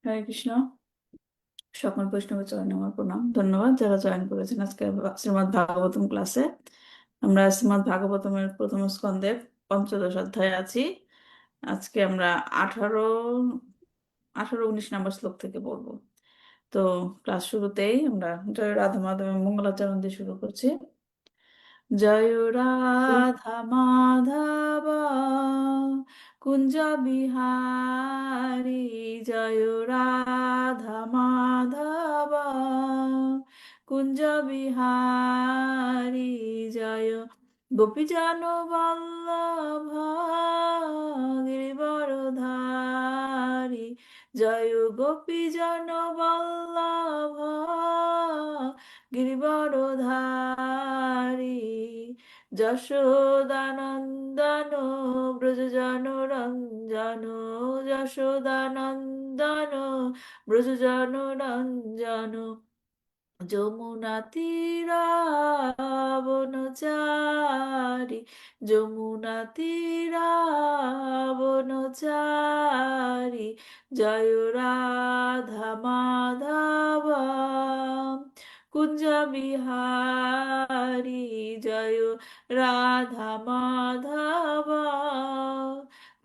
হরে কৃষ্ণ। সকল বৈষ্ণবের চরণে আমার প্রণাম, ধন্যবাদ যারা জয়েন করেছেন আজকে শ্রীমদ্ ভাগবতম ক্লাসে। আমরা শ্রীমদ্ ভাগবতমের প্রথম স্কন্ধের পঞ্চদশ অধ্যায়ে আছি। আজকে আমরা 18, 19 নম্বর শ্লোক থেকে পড়বো। তো ক্লাস শুরুতেই আমরা জয় রাধা মাধবের মঙ্গলাচরণ দিয়ে শুরু করছি। জয় রাধা মাধব কুঞ্জ বিহারী, জয় রাধা মাধব কুঞ্জ বিহারী, জয় গোপীজন বল্লভ গিরিবরধারী, জয় গোপীজন বল্লভ গিরিবরধারী, যশোদানন্দন ব্রজজন রঞ্জন, যশোদানন্দন ব্রজজন রঞ্জন, যমুনা তীরাবনচারী, যমুনা তীরাবনচারী, জয় রাধা মাধব কুঞ্জ বিহারী, জয় রাধা মাধব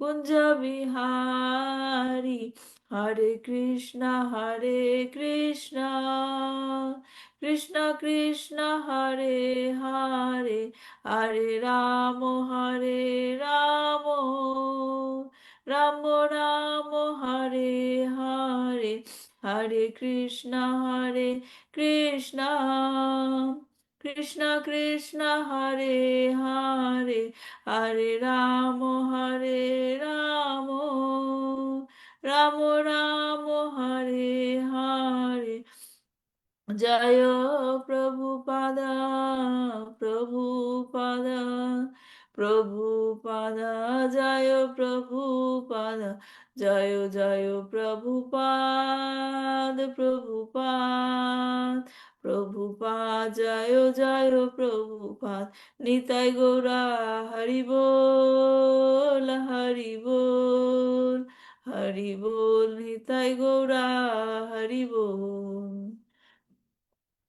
কুঞ্জ বিহারী, হরে কৃষ্ণ হরে কৃষ্ণ কৃষ্ণ কৃষ্ণ হরে হরে, হরে রাম হরে রাম রাম রাম হরে হরে, হরে কৃষ্ণ কৃষ্ণ কৃষ্ণ কৃষ্ণ হরে হরে, হরে রাম রাম রাম রাম হরে হরে, জয় প্রভুপাদা প্রভুপাদা প্রভুপাদা, জয় প্রভুপাদা, জয় জয় প্রভুপাদ প্রভুপাদ প্রভুপাদ, জয় জয় প্রভুপাদ, নিতাই গৌরা হরি বল হরি বল হরি বল, নিতাই গৌরা হরি বল।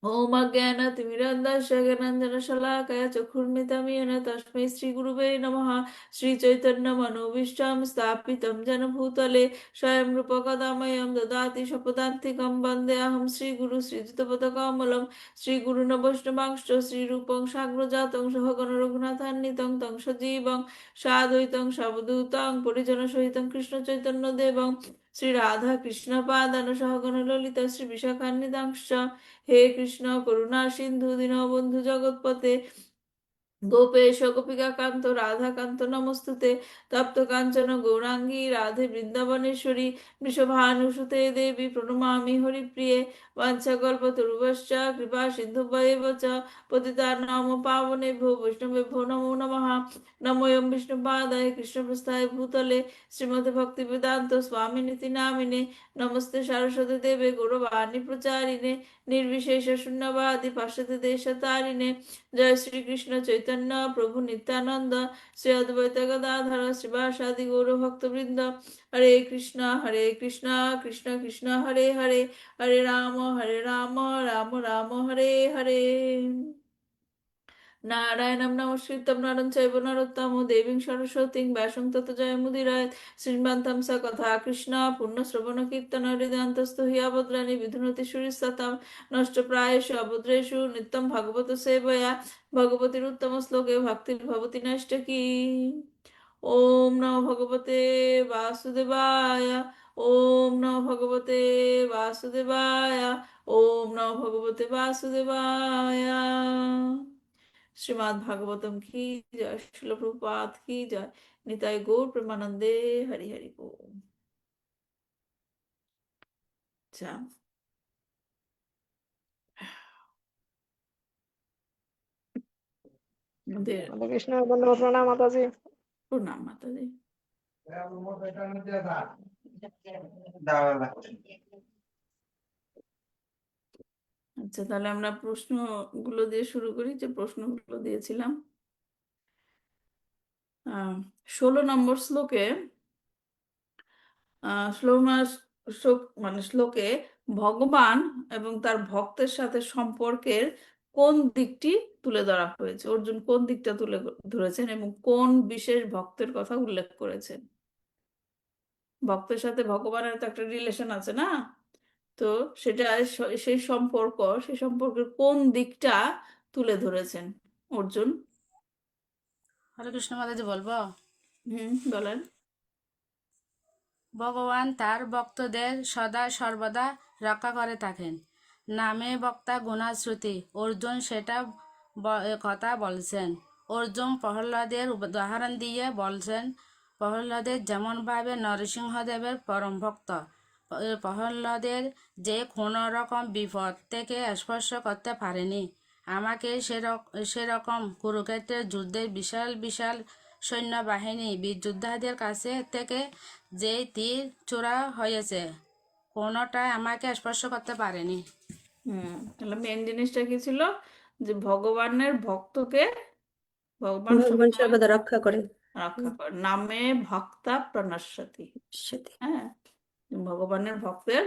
ওম অজ্ঞানতিমিরন্ধস্য জ্ঞানাঞ্জনশলাকয়া চক্ষুর্মিলিतं येन তস্मै শ্রীগুরুবে নমঃ। শ্রীচৈতন্যমনোভীষ্টं স্থাপিतं येन ভূতলে স্বয়ং রূপঃ কदा मह्यं ददाति स्वपदान्तिकं। वन्देऽहं श्रीगुरु श्रीयुतपदकमलं श्रीगुरून् वैष्णवांश्च श्रीरूपं साग्रजातं सहगण रघुनाथान्वितं तं सजीवं साद्वैतं सावधूतं परिजनसहितं कृष्णचैतन्यदेवं श्रीराधाकृष्णपादान् सहगण ललिता श्रीविशाखान्वितांश्च। হে কৃষ্ণ করুণা সিন্ধু দীনবন্ধু জগৎপতে, গোপেশ গোপিকা কান্ত রাধাকান্ত নমস্তুতে, তপ্ত কাঞ্চন গৌরাঙ্গী রাধে বৃন্দাবনেশ্বরী, বৃষভানুসুতে দেবী প্রণমামি হরিপ্রিয়ে। বাঞ্ছাকল্পতরুভশ্চ কৃপা সিন্ধুভ্যেব চ পতিতানাং পাবনেভ্যো বৈষ্ণবেভ্যো নমো নমঃ। নমোऽয়ং বিষ্ণুপাদায় কৃষ্ণপ্রস্থায় ভূতলে শ্রীমদ্ ভক্তিবেদান্ত স্বামিনিতি নামিনে, নমস্তে সারস্বতী দেবে গৌরবাণী প্রচারিণে, নির্বিশেষ শূন্যবাদী পাশ্চাত্য দেশতারিণে। জয় শ্রীকৃষ্ণ চৈতন্য প্রভু নিত্যানন্দ, শ্রী অদ্বৈত গদাধর শ্রীবাসাদি গৌর ভক্তবৃন্দ। হরে কৃষ্ণ কৃষ্ণ কৃষ্ণ হরে হরে, হরে রাম রাম রাম হরে হরে। নারায়ণং নমস্কৃত্যং নরং চৈব নরোত্তমং দেবীং সরস্বতীং ব্যাসং ততো জয়মুদীরয়েৎ। শ্রীমন্থং স কথা কৃষ্ণ পুণ্যশ্রবণ কীর্তন হৃদয়ন্তস্তু হিয়াভদ্রাণি বিধুনতি সুরিস্ততাম নষ্টপ্রায়েষু অভদ্রেষু নিত্যং ভাগবত সেবয়া ভগবতীর উত্তম শ্লোকে ভক্তির্ভবতি নৈষ্ঠিকী। ওম নমো ভগবতে বাসুদেবায়, ওম নমো ভগবতে বাসুদেবায়, ওম নমো ভগবতে বাসুদেবায়। শ্রীমদ্ ভাগবতম কি জয়, শিল প্রভুপাদ কি জয়, নিতাই গৌর প্রেমানন্দে হরি হরি বল। আচ্ছা, আমাদের হরে কৃষ্ণ বন্ধু প্রণাম মাতাজি। প্রণাম মাতাজি। আচ্ছা, তাহলে আমরা প্রশ্নগুলো দিয়ে শুরু করি, যে প্রশ্নগুলো দিয়েছিলাম। 16 নম্বর শ্লোকে শ্লোক মানে শ্লোকে ভগবান এবং তার ভক্তের সাথে সম্পর্কের কোন দিকটি তুলে ধরা হয়েছে? অর্জুন কোন দিকটা তুলে ধরেছেন এবং কোন বিশেষ ভক্তের কথা উল্লেখ করেছেন? ভক্তের সাথে ভগবানের তো একটা রিলেশন আছে না? তো সেটা সেই সম্পর্কের কোন দিকটা তুলে ধরেছেন অর্জুন? হরে কৃষ্ণ মাতাজি বলবো। বলেন। ভগবান তার ভক্তদের সদা সর্বদা রক্ষা করে থাকেন। নামে বক্তা গুণাশ্রুতি অর্জুন সেটা কথা বলছেন। অর্জুন প্রহ্লাদের উদাহরণ দিয়ে বলছেন, প্রহ্লাদের যেমনভাবে নরসিংহদেবের পরম ভক্ত। প্রহ্লাদের যে কোনো রকম বিপদ থেকে স্পর্শ করতে পারেনি আমাকে, সেরকম কুরুক্ষেত্রের যুদ্ধের বিশাল বিশাল সৈন্যবাহিনী বীর যোদ্ধাদের কাছে থেকে যে তীর ছোড়া হয়েছে কোনোটাই আমাকে স্পর্শ করতে পারেনি। তাহলে মেন জিনিসটা কি ছিল? যে ভগবানের ভক্তকে ভগবান ভগবান সবসময় সর্বদা রক্ষা করে। রক্ষা করে। নামে ভক্তা প্রণশ্যতি। সাথে হ্যাঁ, ভগবানের ভক্তের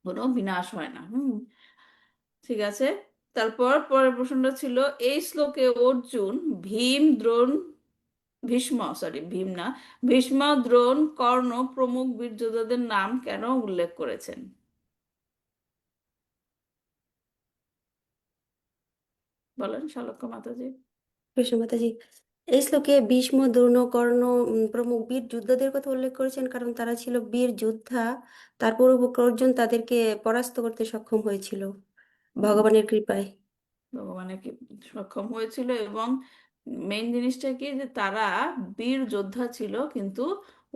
কোনো বিনাশ হয় না। ঠিক আছে। তারপর পরের প্রশ্নটা ছিল, এই শ্লোকে অর্জুন ভীম, দ্রোণ, ভীম না, ভীষ্ম, দ্রোণ, কর্ণ প্রমুখ বীর যোদ্ধাদের নাম কেন উল্লেখ করেছেন? বলেন শালক্য মাতাজি। কৃষ্ণ মাতাজি, এই শ্লোকে ভীষ্ম, দ্রোণ, কর্ণ প্রমুখ বীর যোদ্ধাদের কথা উল্লেখ করেছেন, কারণ তারা ছিল বীর যোদ্ধা। তার পূর্বপুরুষ অর্জুন তাদেরকে পরাস্ত করতে সক্ষম হয়েছিল ভগবানের কৃপায়। ভগবানের কি সক্ষম হয়েছিল, এবং মেইন জিনিসটা কি যে তারা বীর যোদ্ধা ছিল কিন্তু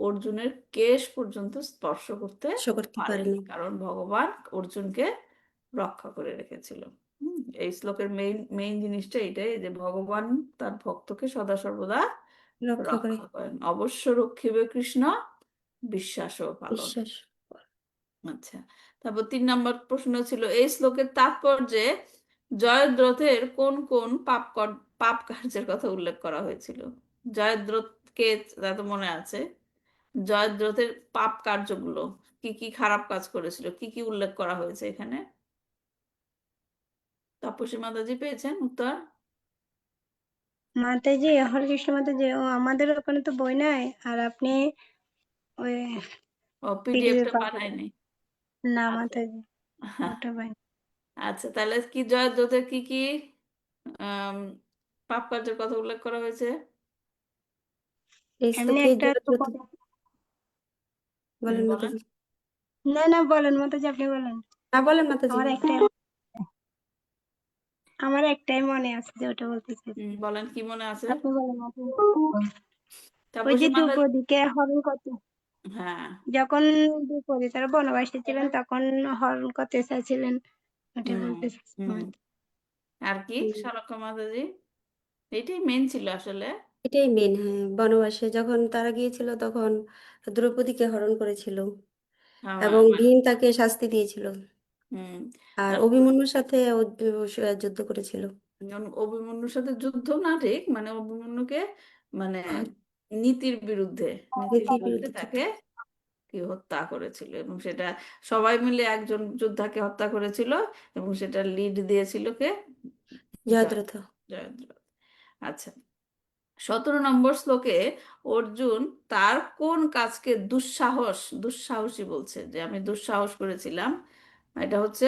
অর্জুনের কেশ পর্যন্ত স্পর্শ করতে স্পর্শ করতে পারেনি, পারেনি। কারণ ভগবান অর্জুনকে রক্ষা করে রেখেছিল। এই শ্লোকের মেইন মেইন জিনিসটা এটাই যে ভগবান তার ভক্তকে সদা সর্বদা রক্ষা করে। রক্ষা করেন। অবশ্য রক্ষিবে কৃষ্ণ, বিশ্বাসও পালন। বিশ্বাস। আচ্ছা, তারপর 3 নম্বর প্রশ্ন ছিল, এই শ্লোকের তাৎপর্যে জয়দ্রথের কোন কোন পাপ কার্যের কথা উল্লেখ করা হয়েছিল? জয়দ্রথকে তা তো মনে আছে। জয়দ্রথের পাপ কার্যগুলো কি কি খারাপ কাজ করেছিল, কি কি উল্লেখ করা হয়েছে এখানে? তাপসী মাতাজি পেয়েছেন উত্তর? মাতাজি, হরে কৃষ্ণ মাতাজি, ও আমাদের ওখানে তো বই নাই, আর আপনি ওই ও, পিডিএফ পিডিএফটা পাবেন বানায়নি। না আচ্ছা। মাতাজি, ওটা পাই। আচ্ছা, তাহলে কি জয়দ্রথের কি কি আম, পাপ কার্যের কথা উল্লেখ করা হয়েছে? এই এমনি শ্লোকে একটা জয়দ্রথ, বলেন বলেন। মাতাজি। না না, বলেন মাতাজি, আপনি বলেন। না, বলেন মাতাজি। আমার একটাই মনে আছে যে ওটা বলতে চাইছি। বলেন কি মনে আছে? আপনি বলেন মাতাজি। ওই তাপসী যে মাতাজি। দ্রৌপদীকে হরণ করতে, হ্যাঁ। যখন দ্রৌপদী তারা বনবাসে ছিলেন তখন হরণ করতে চাইছিলেন, ওটা হুম। বলতে চাইছি হুম। মাতাজি। আর কি শালক্য মাতাজি? এইটাই মেন ছিল আসলে। এটাই মেন। হ্যাঁ, বনবাসে যখন তারা গিয়েছিল তখন দ্রৌপদীকে হরণ করেছিল হ্যাঁ, এবং ভীম তাকে শাস্তি দিয়েছিল। হুম। আর তারপর অভিমন্যুর সাথে যুদ্ধ করেছিল। অভিমন্যুর সাথে যুদ্ধ না, ঠিক মানে অভিমন্যুকে মানে আর নীতির বিরুদ্ধে নীতির নীতির বিরুদ্ধে বিরুদ্ধে যুদ্ধ। তাকে কি হত্যা করেছিল, এবং সেটা সবাই মিলে একজন যোদ্ধাকে হত্যা করেছিল, এবং সেটা লিড দিয়েছিল কে? জয় জয়দ্রথ। জয়দ্রথ। আচ্ছা, 17 নম্বর শ্লোকে অর্জুন তার কোন কাজকে দুঃসাহসী বলছে, যে আমি দুঃসাহস করেছিলাম? এটা হচ্ছে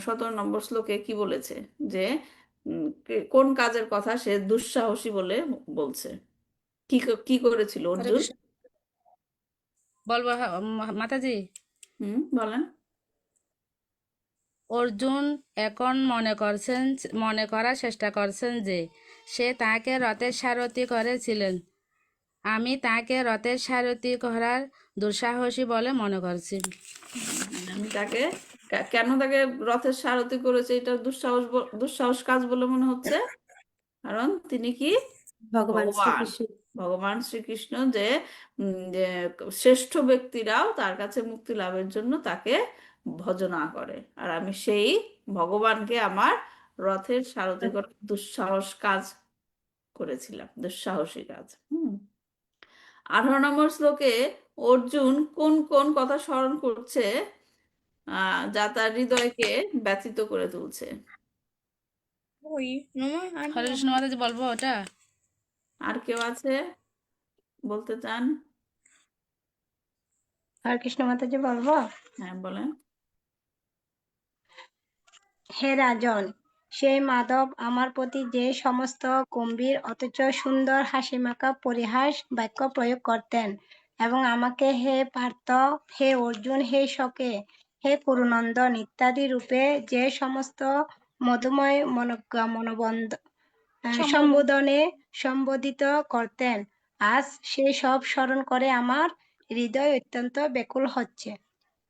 17 নম্বর শ্লোকে কি বলেছে, যে কোন কাজের কথা সে দুঃসাহসী বলে বলছে? কি করেছিল হরে অর্জুন? কৃষ্ণ বলবো মাতাজি। বলেন। অর্জুন এখন মনে করার চেষ্টা করছেন যে সে তাকে রথের সারথি করেছিলেন। আমি তাকে রথের সারথি করার দুঃসাহসী বলে মনে করছি। আমি তাকে কেন তাকে রথের সারথি করেছে এটা দুঃসাহস কাজ বলে মনে হচ্ছে? কারণ তিনি কি? ভগবান ভগবান। শ্রীকৃষ্ণ। ভগবান শ্রীকৃষ্ণ, যে শ্রেষ্ঠ ব্যক্তিরাও তার কাছে মুক্তি লাভের জন্য তাকে ভজনা করে, আর আমি সেই ভগবানকে আমার রথের সারথি করার দুঃসাহসী কাজ। 18 নম্বর শ্লোকে অর্জুন কোন কোন কথা স্মরণ করছে যা তার হৃদয়কে ব্যথিত করে তুলছে? হরে কৃষ্ণ মাতাজি বলবো ওটা? আর কেউ আছে বলতে চান? হরে কৃষ্ণ মাতাজি বলবো? হ্যাঁ, বলেন। হে রাজন, সেই মাধব আমার প্রতি যে সমস্ত গম্ভীর অথচ সুন্দর হাসিমাখা পরিহাস বাক্য প্রয়োগ করতেন, এবং আমাকে হে পার্থ, হে অর্জুন, হে শকে, হে কুরুনন্দন ইত্যাদি রূপে যে সমস্ত মধুময় সম্বোধনে সম্বোধিত করতেন, আজ সেই সব স্মরণ করে আমার হৃদয় অত্যন্ত ব্যাকুল হচ্ছে।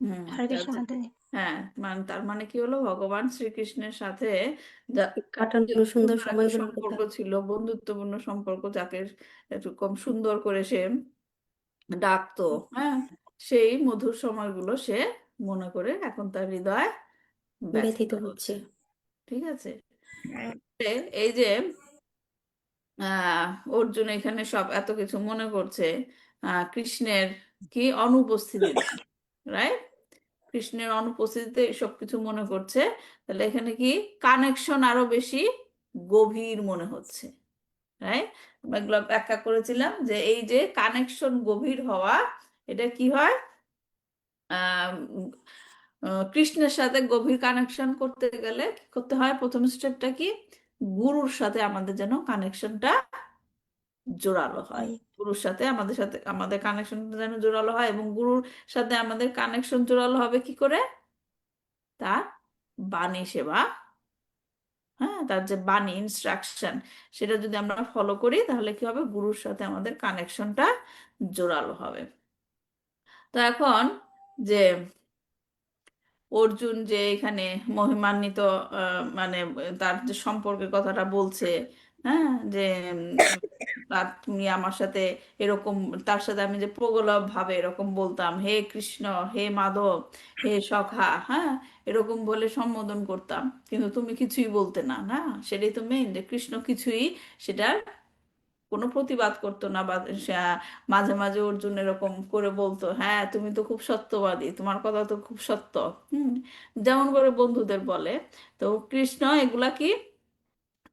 হুম হরে তার কৃষ্ণ যে- মাতাজি। হ্যাঁ, মানে তার মানে কি হলো, ভগবান শ্রীকৃষ্ণের সাথে যে কাটানো সুন্দর সুন্দর একটা সময়গুলোর কথা। সম্পর্ক ছিল, বন্ধুত্বপূর্ণ সম্পর্ক, যাকে এরকম সুন্দর করে সে ডাকতো, হ্যাঁ, সেই মধুর সময়গুলো সে মনে করে এখন তার হৃদয় ব্যথিত ব্যথিত হচ্ছে। হচ্ছে। ঠিক আছে। এই যে অর্জুন এখানে সব এত কিছু মনে করছে কৃষ্ণের কি অনুপস্থিতিতে, রাইট? কৃষ্ণের অনুপস্থিতিতে সব কিছু মনে করছে। তাহলে এখানে কি কানেকশন আরো বেশি গভীর মনে হচ্ছে, রাইট? আমরা এগুলো ব্যাখ্যা করেছিলাম যে এই যে কানেকশন গভীর হওয়া, এটা কি হয়, আহ কৃষ্ণের সাথে গভীর কানেকশন করতে গেলে কি করতে হয়? প্রথম স্টেপটা কি, গুরুর সাথে আমাদের যেন কানেকশনটা জোরালো হয়। গুরুর সাথে আমাদের কানেকশনটা যেন জোরালো হয়, এবং গুরুর সাথে আমাদের কানেকশন জোরালো হবে কি করে? তার বাণী সেবা, হ্যাঁ, তার যে বাণী ইনস্ট্রাকশন, সেটা যদি আমরা ফলো করি তাহলে কি হবে, গুরুর সাথে আমাদের কানেকশনটা জোরালো হবে। তো এখন যে অর্জুন যে এখানে মহিমান্বিত, মানে তার যে সম্পর্কের কথাটা বলছে, হ্যাঁ, যে তুমি আমার সাথে এরকম, তার সাথে আমি যে প্রগলভ ভাবে এরকম বলতাম, হে কৃষ্ণ, হে মাধব, হে সখা, হ্যাঁ, এরকম বলে সম্বোধন করতাম, কিন্তু তুমি কিছুই বলতে না, না, সেটাই তো মেইন, যে কৃষ্ণ কিছুই সেটার কোনো প্রতিবাদ করতো না, বা মাঝে মাঝে অর্জুন এরকম করে বলতো, হ্যাঁ তুমি তো খুব সত্যবাদী, তোমার কথা তো খুব সত্য, হুম, যেমন করে বন্ধুদের বলে। তো কৃষ্ণ এগুলা কি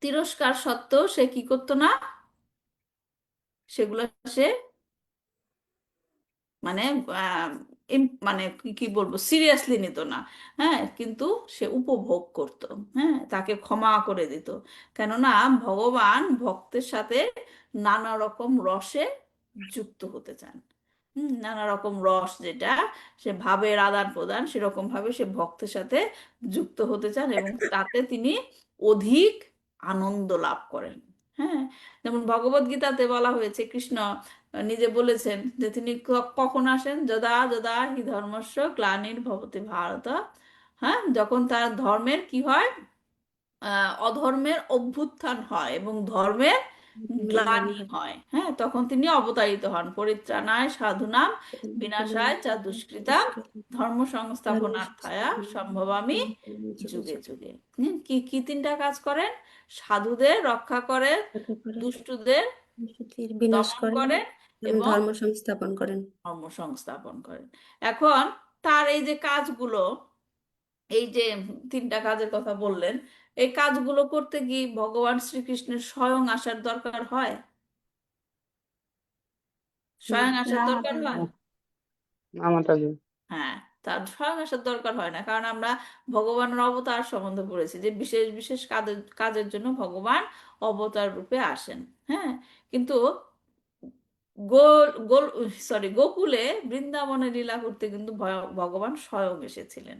তিরস্কার সত্ত্বেও সে কি করতো না, সেগুলা সে মানে মানে কি কি বলবো, সিরিয়াসলি নিত না, হ্যাঁ, কিন্তু সে উপভোগ করত, হ্যাঁ, তাকে ক্ষমা করে দিত। কেননা ভগবান ভক্তের সাথে নানা রকম রসে যুক্ত হতে চান। নানা রকম রস, যেটা সে ভাবের আদান প্রদান, সেরকম ভাবে সে ভক্তের সাথে যুক্ত হতে চান, এবং তাতে তিনি অধিক আনন্দ লাভ করেন। হ্যাঁ, যেমন ভগবদ গীতাতে বলা হয়েছে, কৃষ্ণ নিজে বলেছেন যে তিনি কখন আসেন, যদা যদা হি ধর্মস্য গ্লানির্ভবতি ভারত, হ্যাঁ, যখন তার ধর্মের কি হয়, অধর্মের অভ্যুত্থান হয় এবং ধর্মের গ্লানি গ্লানি হয়। হয়, হ্যাঁ, তখন তিনি অবতারিত হন, পরিত্রাণায় সাধুনাম বিনাশায় চা দুষ্কৃতাম ধর্ম সংস্থাপনার্থায়া সম্ভবামি যুগে যুগে। কি কি তিনটা কাজ করেন? সাধুদের রক্ষা করেন, দুষ্টুদের বিনাশ দমন করেন করেন, এবং এবং ধর্ম সংস্থাপন করেন। ধর্ম সংস্থাপন করেন। এখন তার এই যে কাজগুলো, এই যে তিনটা কাজের কথা বললেন, এই কাজগুলো করতে গিয়ে ভগবান শ্রীকৃষ্ণের স্বয়ং আসার দরকার হয়? না। স্বয়ং আসার না দরকার মাতাজি। হয়? না মাতাজি। হ্যাঁ, তার স্বয়ং আসার দরকার হয় না, কারণ আমরা ভগবানের অবতার সম্বন্ধে পড়েছি যে বিশেষ বিশেষ কাজের কাজের জন্য ভগবান অবতার রূপে আসেন। হ্যাঁ, কিন্তু গোল গোল সরি গোকুলে বৃন্দাবনে লীলা করতে কিন্তু ভগবান স্বয়ং এসেছিলেন,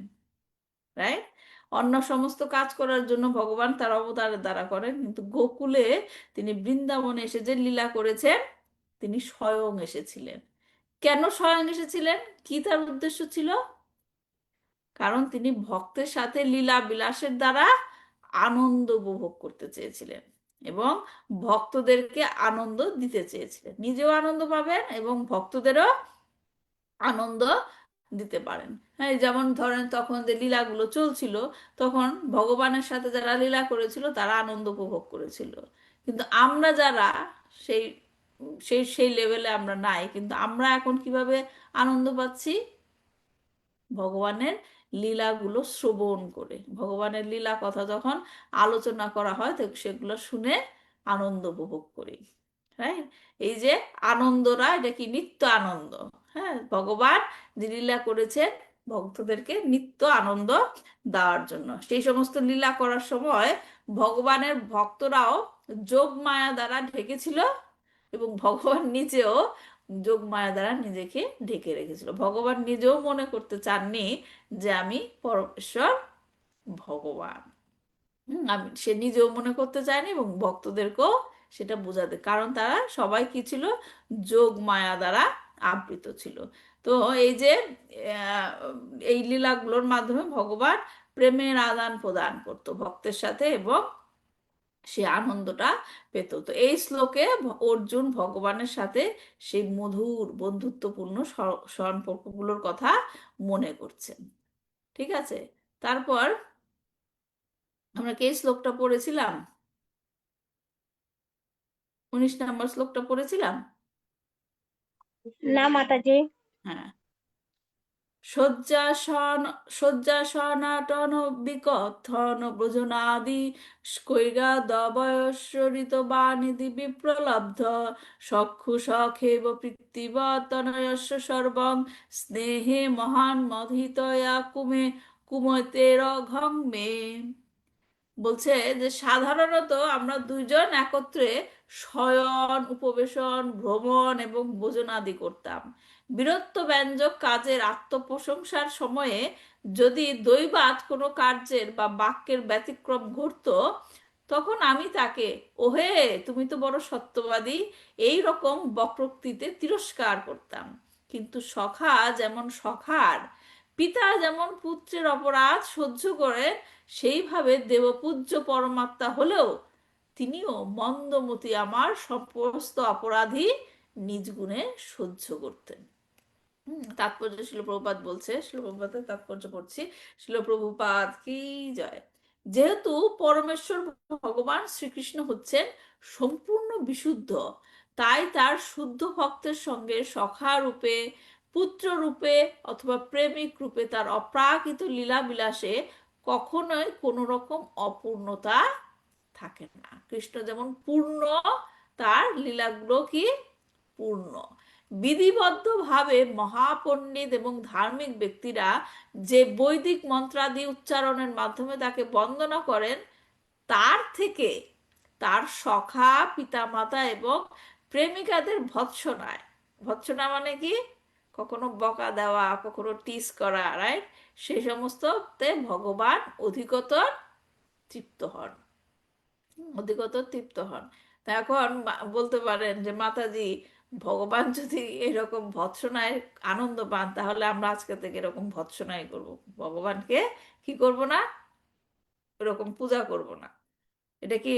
রাইট? অন্য সমস্ত কাজ করার জন্য ভগবান তার অবতারের দ্বারা করেন, কিন্তু গোকুলে তিনি বৃন্দাবনে এসে যে লীলা করেছেন, তিনি স্বয়ং এসেছিলেন। কেন স্বয়ং এসেছিলেন? কি তার উদ্দেশ্য ছিল? কারণ তিনি ভক্তের সাথে লীলা বিলাসের দ্বারা আনন্দ উপভোগ করতে চেয়েছিলেন, এবং ভক্তদেরকে আনন্দ দিতে চেয়েছিলেন, নিজেও আনন্দ পাবেন এবং ভক্তদেরও আনন্দ দিতে পারেন। হ্যাঁ, যেমন ধরেন তখন যে লীলাগুলো চলছিল, তখন ভগবানের সাথে যারা লীলা করেছিল তারা আনন্দ উপভোগ করেছিল, কিন্তু আমরা যারা সেই সেই সেই লেভেলে আমরা নাই, কিন্তু আমরা এখন কিভাবে আনন্দ পাচ্ছি? ভগবানের লীলাগুলো শ্রবণ করে, ভগবানের লীলা কথা যখন আলোচনা করা হয় তো সেগুলো শুনে আনন্দ উপভোগ করি। হ্যাঁ, এই যে আনন্দরা, এটা কি নিত্য আনন্দ। হ্যাঁ, ভগবান যে লীলা করেছেন ভক্তদেরকে নিত্য আনন্দ দেওয়ার জন্য, সেই সমস্ত লীলা করার সময় ভগবানের ভক্তরাও যোগ মায়া দ্বারা ঢেকেছিল, এবং ভগবান নিজেও যোগ মায়া দ্বারা নিজেকে ঢেকে রেখেছিল। ভগবান নিজেও মনে করতে চাননি যে আমি পরমেশ্বর ভগবান। আমি সে নিজেও মনে করতে চায়নি এবং ভক্তদেরকেও সেটা বোঝাতে, কারণ তারা সবাই কি ছিল? যোগ মায়া দ্বারা আবৃত ছিল। তো এই যে আহ, এই লীলাগুলোর মাধ্যমে ভগবান প্রেমের আদান প্রদান করতো ভক্তের সাথে, এবং সে আনন্দটা পেত। তো এই শ্লোকে অর্জুন ভগবানের সাথে সেই মধুর বন্ধুত্বপূর্ণ সম্পর্কগুলোর কথা মনে করছেন। ঠিক আছে, তারপর আমরা কি এই শ্লোকটা পড়েছিলাম? 19 নম্বর শ্লোকটা পড়েছিলাম। না মাতাজি। হ্যাঁ, শয্যাসন শয্যাসনাটন বিকথন ব্রজনাদি কৈরাদবয়সরিত বানিধি বিপ্রলব্ধ সক্ষু সখেব প্রীতিবতনয়স্য সর্বং স্নেহে মহান মধিতয়া কুমতের ঘং মে। বলছে যে সাধারণত আমরা দুইজন একত্রে শয়ন, উপবেশন, ভ্রমণ এবং ভোজনাদি করতাম। বীরত্ব ব্যঞ্জক কাজের আত্মপ্রশংসার সময়ে যদি দৈবাৎ কোনো কার্যের বা বাক্যের ব্যতিক্রম ঘটতো, তখন আমি তাকে ওহে তুমি তো বড় সত্যবাদী এই রকম বক্রোক্তিতে তিরস্কার করতাম। কিন্তু সখা যেমন সখার, পিতা যেমন পুত্রের অপরাধ সহ্য করে, সেইভাবে দেবপূজ্য পরমাত্মা হলেও তিনিও মন্দমতি আমার সমস্ত অপরাধী নিজ গুণে সহ্য করতেন। তাৎপর্য শিল প্রভুপাদ বলছে, শিল প্রভুপাদের তাৎপর্য পড়ছি। শিল প্রভুপাদ কি জয়। যেহেতু পরমেশ্বর ভগবান শ্রীকৃষ্ণ হচ্ছেন সম্পূর্ণ বিশুদ্ধ, তাই তার শুদ্ধ ভক্তের সঙ্গে সখা রূপে, পুত্র রূপে অথবা প্রেমিক রূপে তার অপ্রাকৃত লীলা বিলাসে কখনোই কোনো রকম অপূর্ণতা থাকে না। কৃষ্ণ যেমন পূর্ণ, তার লীলাগুলো কি পূর্ণ। বিধিবদ্ধভাবে মহাপণ্ডিত এবং ধার্মিক ব্যক্তিরা যে বৈদিক মন্ত্রাদি উচ্চারণের মাধ্যমে তাকে বন্দনা করেন, তার থেকে তার সখা, পিতামাতা এবং প্রেমিকাদের ভৎসনায়, ভৎসনা মানে কি? কখনো বকা দেওয়া, কখনো টিস করা, রাইট? সেই সমস্ততে ভগবান অধিকতর তৃপ্ত হন, অধিকতর তৃপ্ত হন। তা এখন বলতে পারেন যে মাতাজি, ভগবান যদি এরকম ভৎসনায় আনন্দ পান, তাহলে আমরা আজকে থেকে এরকম ভৎসনাই করব, ভগবানকে কি করব না, এরকম পূজা করব না। এটা কি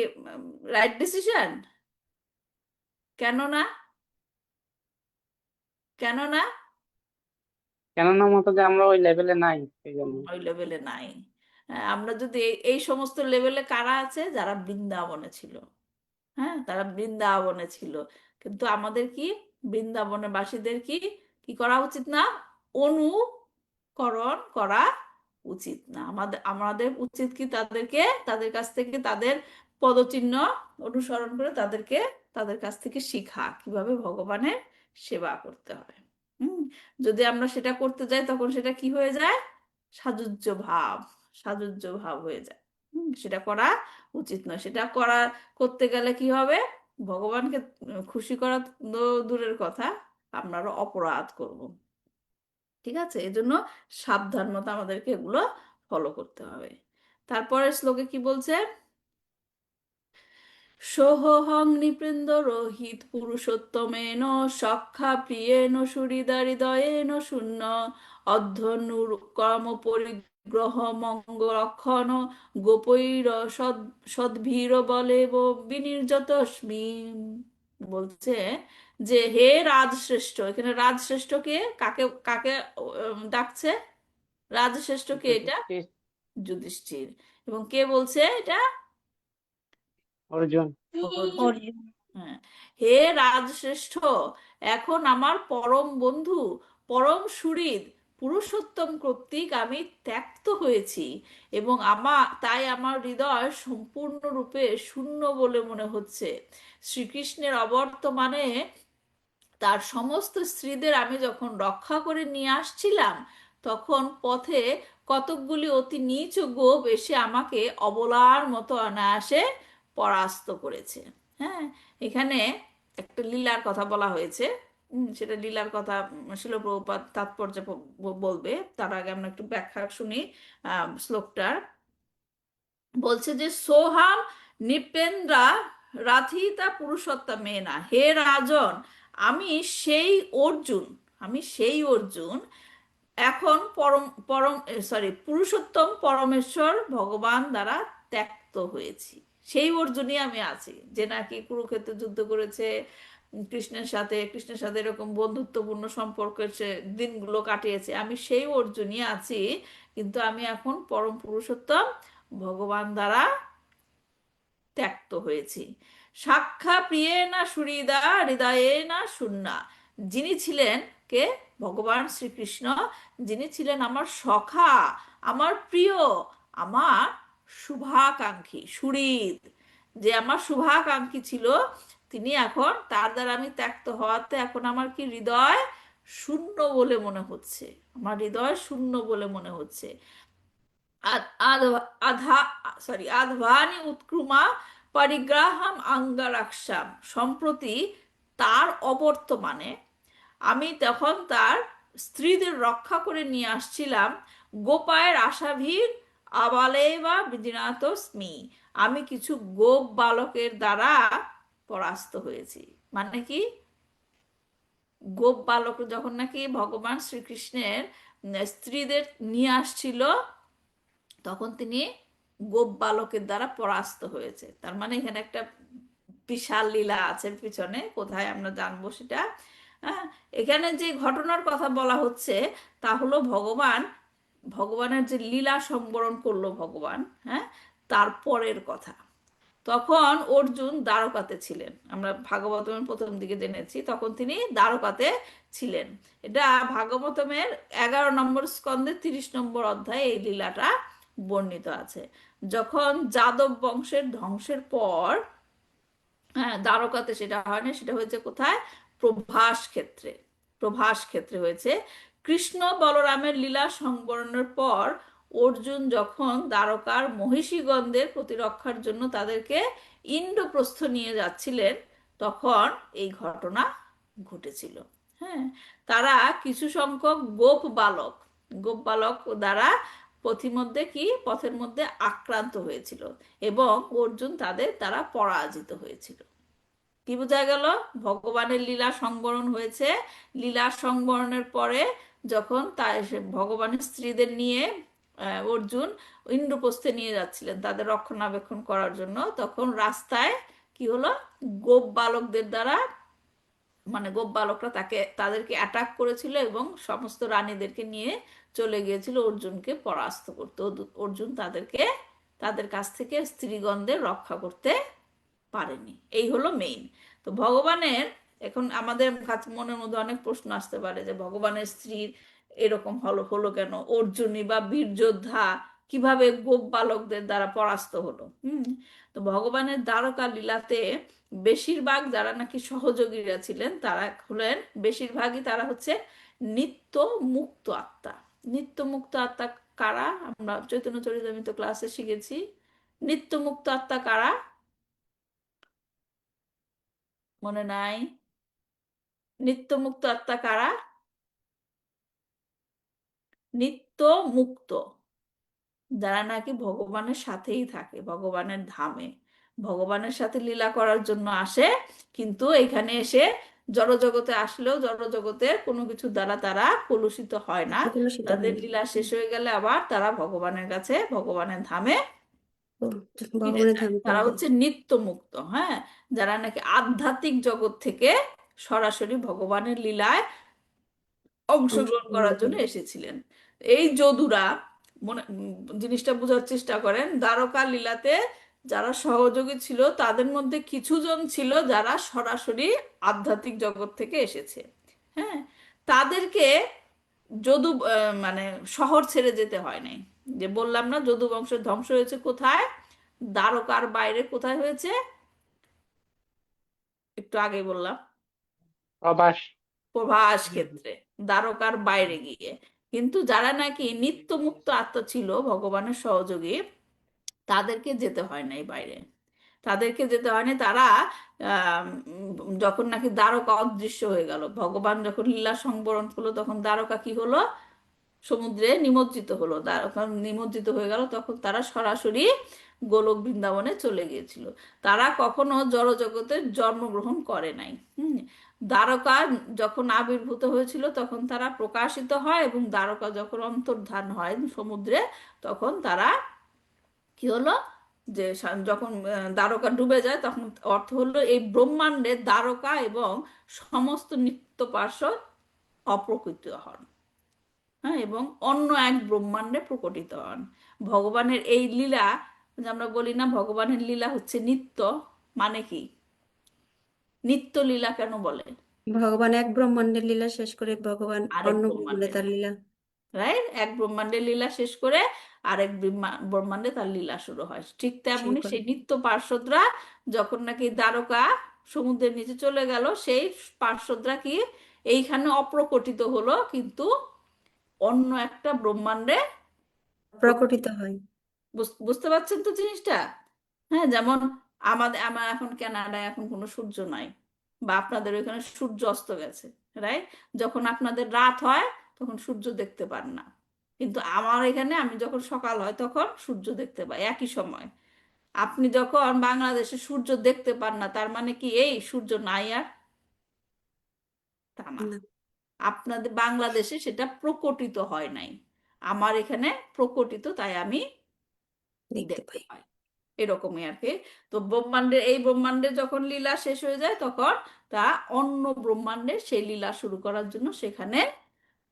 রাইট ডিসিশন? কেন না? কেন না? কেননা মাতাজি আমরা ওই লেভেলে নাই, সেই জন্য। ওই লেভেলে নাই। আমরা যদি এই সমস্ত লেভেলে কারা আছে? যারা বৃন্দাবনে ছিল। হ্যাঁ, তারা বৃন্দাবনে ছিল। কিন্তু আমাদের কি, বৃন্দাবনের বাসীদের কি কি করা উচিত না? অনুকরণ করা উচিত না। আমাদের আমাদের উচিত কি, তাদেরকে, তাদের কাছ থেকে তাদের পদচিহ্ন অনুসরণ করে তাদেরকে, তাদের কাছ থেকে শিখা কিভাবে ভগবানের সেবা করতে হয়। হুম, যদি আমরা সেটা করতে যাই তখন সেটা কি হয়ে যায়? সাজুজ্য ভাব, সাজুজ্য ভাব হয়ে যায়। সেটা করা উচিত নয়। সেটা করতে গেলে কি হবে? ভগবানকে খুশি করা দূরের কথা, আমরা আরো অপরাধ করব। ঠিক আছে, এজন্য সাবধান মতো আমাদেরকে এগুলো ফলো করতে হবে। তারপরের শ্লোকে কি বলছে? সোহং নৃপৃন্দ রোহিত পুরুষোত্তমেন সখ্যা প্রিয়েন সুহৃদহৃদয়েন শূন্য অধ্যনুর কর্ম পরিগ্রহ মঙ্গলক্ষণ গোপৈর সদ্ভীর বলে বিনির্যতস্মি। বলছে যে হে রাজশ্রেষ্ঠ, এখানে রাজশ্রেষ্ঠকে কাকে কাকে ডাকছে? রাজশ্রেষ্ঠকে এটা যুধিষ্ঠির, যুধিষ্ঠির। এবং কে বলছে এটা? অর্জুন। অর্জুন। অর্জুন। হ্যাঁ, হে রাজশ্রেষ্ঠ, এখন আমার পরম বন্ধু, পরম সুহৃদ পুরুষোত্তম কর্তৃক আমি ত্যক্ত হয়েছি, এবং তাই আমার হৃদয় সম্পূর্ণরূপে শূন্য বলে মনে হচ্ছে। শ্রীকৃষ্ণের অবর্তমানে তার সমস্ত স্ত্রীদের আমি যখন রক্ষা করে নিয়ে আসছিলাম, তখন পথে কতকগুলি অতি নীচ গোপ এসে আমাকে অবলার মতো অনায়াসে পরাস্ত করেছে। হ্যাঁ, এখানে একটা লীলার কথা বলা হয়েছে। সেটা লীলার কথা শিল প্রভুপাদ তাৎপর্য বলবে, তার আগে আমরা একটু ব্যাখ্যা শুনি শ্লোকটার। বলছে যে সোহাম নিপেন্দ্রা রাথিতা পুরুষোত্তমেনা, হে রাজন, আমি সেই অর্জুন, আমি সেই অর্জুন এখন পরম পরম সরি পুরুষোত্তম পরমেশ্বর ভগবান দ্বারা ত্যক্ত হয়েছি। সেই অর্জুনই আমি আছি, যে নাকি কুরুক্ষেত্রে যুদ্ধ করেছে কৃষ্ণের সাথে এরকম বন্ধুত্বপূর্ণ সম্পর্কের সে দিনগুলো কাটিয়েছে। আমি সেই অর্জুনই আছি, কিন্তু আমি এখন পরম পুরুষোত্তম ভগবান দ্বারা ত্যক্ত হয়েছি। সাক্ষা প্রিয়ে না সুহৃদা হৃদয়ে না শূন্যা, যিনি ছিলেন কে? ভগবান শ্রীকৃষ্ণ, যিনি ছিলেন আমার সখা, আমার প্রিয়, আমার শুভাকাঙ্ক্ষী সুহৃদ, যে আমার শুভাকাঙ্ক্ষী ছিল, তিনি এখন তার দ্বারা আমি ত্যক্ত হওয়াতে এখন আমার কি হৃদয় শূন্য বলে মনে হচ্ছে, আমার হৃদয় শূন্য বলে মনে হচ্ছে। আধভানি উৎক্রমা পরিগ্রাহাম আঙ্গারাক্ষাম, সম্প্রতি তার অবর্তমানে আমি তখন তার স্ত্রীদের রক্ষা করে নিয়ে আসছিলাম। গোপায়ের আশাভীর আবালেবা বিজিনাতস্মি, আমি কিছু গোপ বালকের দ্বারা পরাস্ত হয়েছি। মানে কি? গোপ বালক যখন নাকি ভগবান শ্রীকৃষ্ণের স্ত্রীদের নিয়ে আসছিল, তখন তিনি গোপ বালকের দ্বারা পরাস্ত হয়েছে। তার মানে এখানে একটা বিশাল লীলা আছে পিছনে, কোথায় আমরা জানবো সেটা। হ্যাঁ, এখানে যে ঘটনার কথা বলা হচ্ছে তা হলো ভগবানের যে লীলা সম্বরণ করলো ভগবান, হ্যাঁ, তারপরের কথা। তখন অর্জুন দ্বারকাতে ছিলেন, আমরা ভাগবতমের প্রথম দিকে জেনেছি, তখন তিনি দ্বারকাতে ছিলেন। এটা ভাগবতমের 11 নম্বর স্কন্ধে 30 নম্বর অধ্যায়ে এই লীলাটা বর্ণিত আছে। যখন যাদব বংশের ধ্বংসের পর, হ্যাঁ, দ্বারকাতে সেটা হয়নি, সেটা হয়েছে কোথায়? প্রভাস ক্ষেত্রে। প্রভাস ক্ষেত্রে হয়েছে। কৃষ্ণ বলরামের লীলা সংবরণের পর অর্জুন যখন দ্বারকার মহিষীগণদের প্রতিরক্ষার জন্য তাদেরকে ইন্দ্রপ্রস্থ নিয়ে যাচ্ছিলেন, তখন এই ঘটনা ঘটেছিল। হ্যাঁ, তারা কিছু সংখ্যক গোপ বালক দ্বারা পথের মধ্যে আক্রান্ত হয়েছিল, এবং অর্জুন তাদের দ্বারা পরাজিত হয়েছিল। কি বোঝা গেল? ভগবানের লীলা সংবরণ হয়েছে। লীলা সংবরণের পরে যখন ভগবানের স্ত্রীদের নিয়ে অর্জুন ইন্দ্রপ্রস্থে নিয়ে যাচ্ছিলেন তাদের রক্ষণাবেক্ষণ করার জন্য, তখন রাস্তায় কি হলো? গোপ বালকদের দ্বারা, মানে গোপ বালকরা তাদেরকে অ্যাটাক করেছিল এবং সমস্ত রানীদেরকে নিয়ে চলে গিয়েছিল অর্জুনকে পরাস্ত করতে। অর্জুন তাদের কাছ থেকে স্ত্রীগণদের রক্ষা করতে পারেনি। এই হলো মেইন। তো ভগবানের, এখন আমাদের মনের মধ্যে অনেক প্রশ্ন আসতে পারে যে ভগবানের স্ত্রীর এরকম হলো হলো কেন? অর্জুনী বা বীর যোদ্ধা কিভাবে গোপ বালকদের দ্বারা পরাস্ত হলো? তো ভগবানের দ্বারকা লীলাতে বেশিরভাগ যারা নাকি সহযোগীরা ছিলেন, তারা হলেন বেশিরভাগই তারা হচ্ছে নিত্য মুক্ত আত্মা। নিত্য মুক্ত আত্মা কারা? আমরা চৈতন্য চরিতামৃত ক্লাসে শিখেছি। নিত্য মুক্ত আত্মা কারা? মনে নাই? নিত্য মুক্ত আত্মা কারা? নিত্য মুক্ত যারা নাকি ভগবানের সাথেই থাকে, ভগবানের ধামে ভগবানের সাথে লীলা করার জন্য আসে, কিন্তু এখানে এসে জড়জগতে আসলেও জড়জগতের কোনো কিছু দ্বারা তারা কলুষিত হয় না। কলুষিত হয় তাদের না। লীলা শেষ হয়ে গেলে আবার তারা ভগবানের কাছে, ভগবানের ধামে ও, ফিরে ভগবানের যায়। ধামে তারা চলে যায়। হচ্ছে নিত্য মুক্ত। হ্যাঁ, যারা নাকি আধ্যাত্মিক জগৎ থেকে সরাসরি ভগবানের লীলায় অংশগ্রহণ অংশগ্রহণ করার জন্য করে। এসেছিলেন। এই যদুরা জিনিসটা বোঝার চেষ্টা করেন। দ্বারকা লীলাতে যারা সহযোগী ছিল তাদের মধ্যে কিছু জন ছিল যারা সরাসরি আধ্যাত্মিক জগৎ থেকে এসেছে। হ্যাঁ, তাদেরকে যদু মানে শহর ছেড়ে যেতে হয় নাই। যে বললাম না যদু বংশের ধ্বংস হয়েছে কোথায়, দ্বারকার বাইরে কোথায় হয়েছে, একটু আগে বললাম প্রবাস। প্রভাস ক্ষেত্রে, দ্বারকার বাইরে গিয়ে। কিন্তু যারা নাকি নিত্য মুক্ত আত্মা ছিল ভগবানের সহযোগী, তাদেরকে যেতে হয় নাই বাইরে, তাদেরকে যেতে হয়নি। তারা যখন নাকি দ্বারকা অদৃশ্য হয়ে গেল, ভগবান যখন লীলা সংবরণ করলো, তখন দ্বারকা কি হলো, সমুদ্রে নিমজ্জিত হলো। দ্বারকা নিমজ্জিত হয়ে গেল, তখন তারা সরাসরি গোলক বৃন্দাবনে চলে গিয়েছিল। তারা কখনো জড়জগতে জন্মগ্রহণ করে নাই। দ্বারকা যখন আবির্ভূত হয়েছিল তখন তারা প্রকাশিত হয়, এবং দ্বারকা যখন অন্তর্ধান হয় সমুদ্রে, তখন তারা কি হলো, যে যখন দ্বারকা ডুবে যায়, তখন অর্থ হলো এই ব্রহ্মাণ্ডে দ্বারকা এবং সমস্ত নিত্য পার্শ্বদ অপ্রকৃত হন। হ্যাঁ, এবং অন্য এক ব্রহ্মাণ্ডে প্রকটিত হন। ভগবানের এই লীলা, যে আমরা বলি না ভগবানের লীলা হচ্ছে নিত্য, মানে কি, নিত্য লীলা কেন বলে? ভগবান এক ব্রহ্মাণ্ডের লীলা শেষ করে ভগবান আরেক অন্য ব্রহ্মাণ্ডে ব্রহ্মাণ্ডে, তার লীলা। রাইট, এক ব্রহ্মাণ্ডের লীলা শেষ করে আরেক ব্রহ্মাণ্ডে তার লীলা শুরু হয়। ঠিক শুরু তেমনি করে। সেই নিত্য পার্শ্বদরা যখন নাকি দ্বারকা সমুদ্রের নিচে চলে গেল, সেই পার্শ্বদরা কি এইখানে অপ্রকটিত হলো, কিন্তু অন্য একটা ব্রহ্মাণ্ডে প্রকটিত হয়। বুঝতে পারছেন তো জিনিসটা? হ্যাঁ, যেমন আমার এখন কানাডায় এখন কোনো সূর্য নাই, বা আপনাদের ওইখানে সূর্য অস্ত গেছে, রাইট? যখন আপনাদের রাত হয় তখন সূর্য দেখতে পান না, কিন্তু আমার এখানে আমি যখন সকাল হয় তখন সূর্য দেখতে পাই একই সময়। আপনি যখন বাংলাদেশে সূর্য দেখতে পান না, তার মানে কি এই সূর্য নাই আর? তা না, না, আপনাদের বাংলাদেশে সেটা প্রকটিত হয় নাই, আমার এখানে প্রকটিত, তাই আমি দেখতে দেখতে পাই। পাই। এরকমই আর কি। তো ব্রহ্মাণ্ডের এই ব্রহ্মাণ্ডে যখন লীলা শেষ হয়ে যায়, তখন তা অন্য ব্রহ্মাণ্ডে সেই লীলা শুরু করার জন্য সেখানে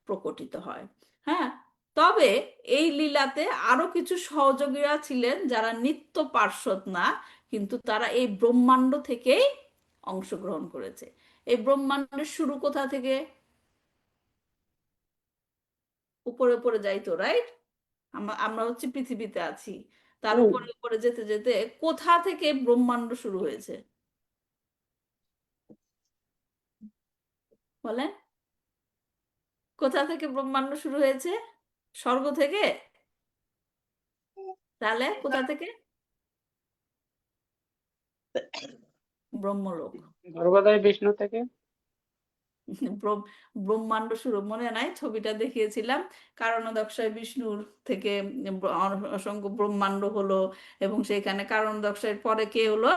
প্রকটিত হয়। হ্যাঁ, তবে এই লীলাতে আরো কিছু সহযোগীরা ছিলেন যারা নিত্য পার্শ্বদ না, কিন্তু তারা এই ব্রহ্মাণ্ড থেকেই অংশগ্রহণ করেছে। এই ব্রহ্মাণ্ডের শুরু কোথা থেকে? উপরে উপরে যাই তো, রাইট? আমরা হচ্ছে পৃথিবীতে আছি, তার হুম। উপরে উপরে যেতে যেতে কোথা থেকে ব্রহ্মাণ্ড শুরু হয়েছে বলেন? কোথা থেকে ব্রহ্মাণ্ড শুরু হয়েছে? স্বর্গ থেকে? তাহলে কোথা থেকে? ব্রহ্মলোক। গর্ভোদয় বিষ্ণু থেকে। ব্রহ্ম- ব্রহ্মাণ্ড শুরু মনে নাই, ছবিটা দেখিয়েছিলাম, কারণোদক্ষয় বিষ্ণুর থেকে অসংখ্য ব্রহ্মাণ্ড হলো, এবং সেখানে কারণোদক্ষয়ের পরে কে হলো?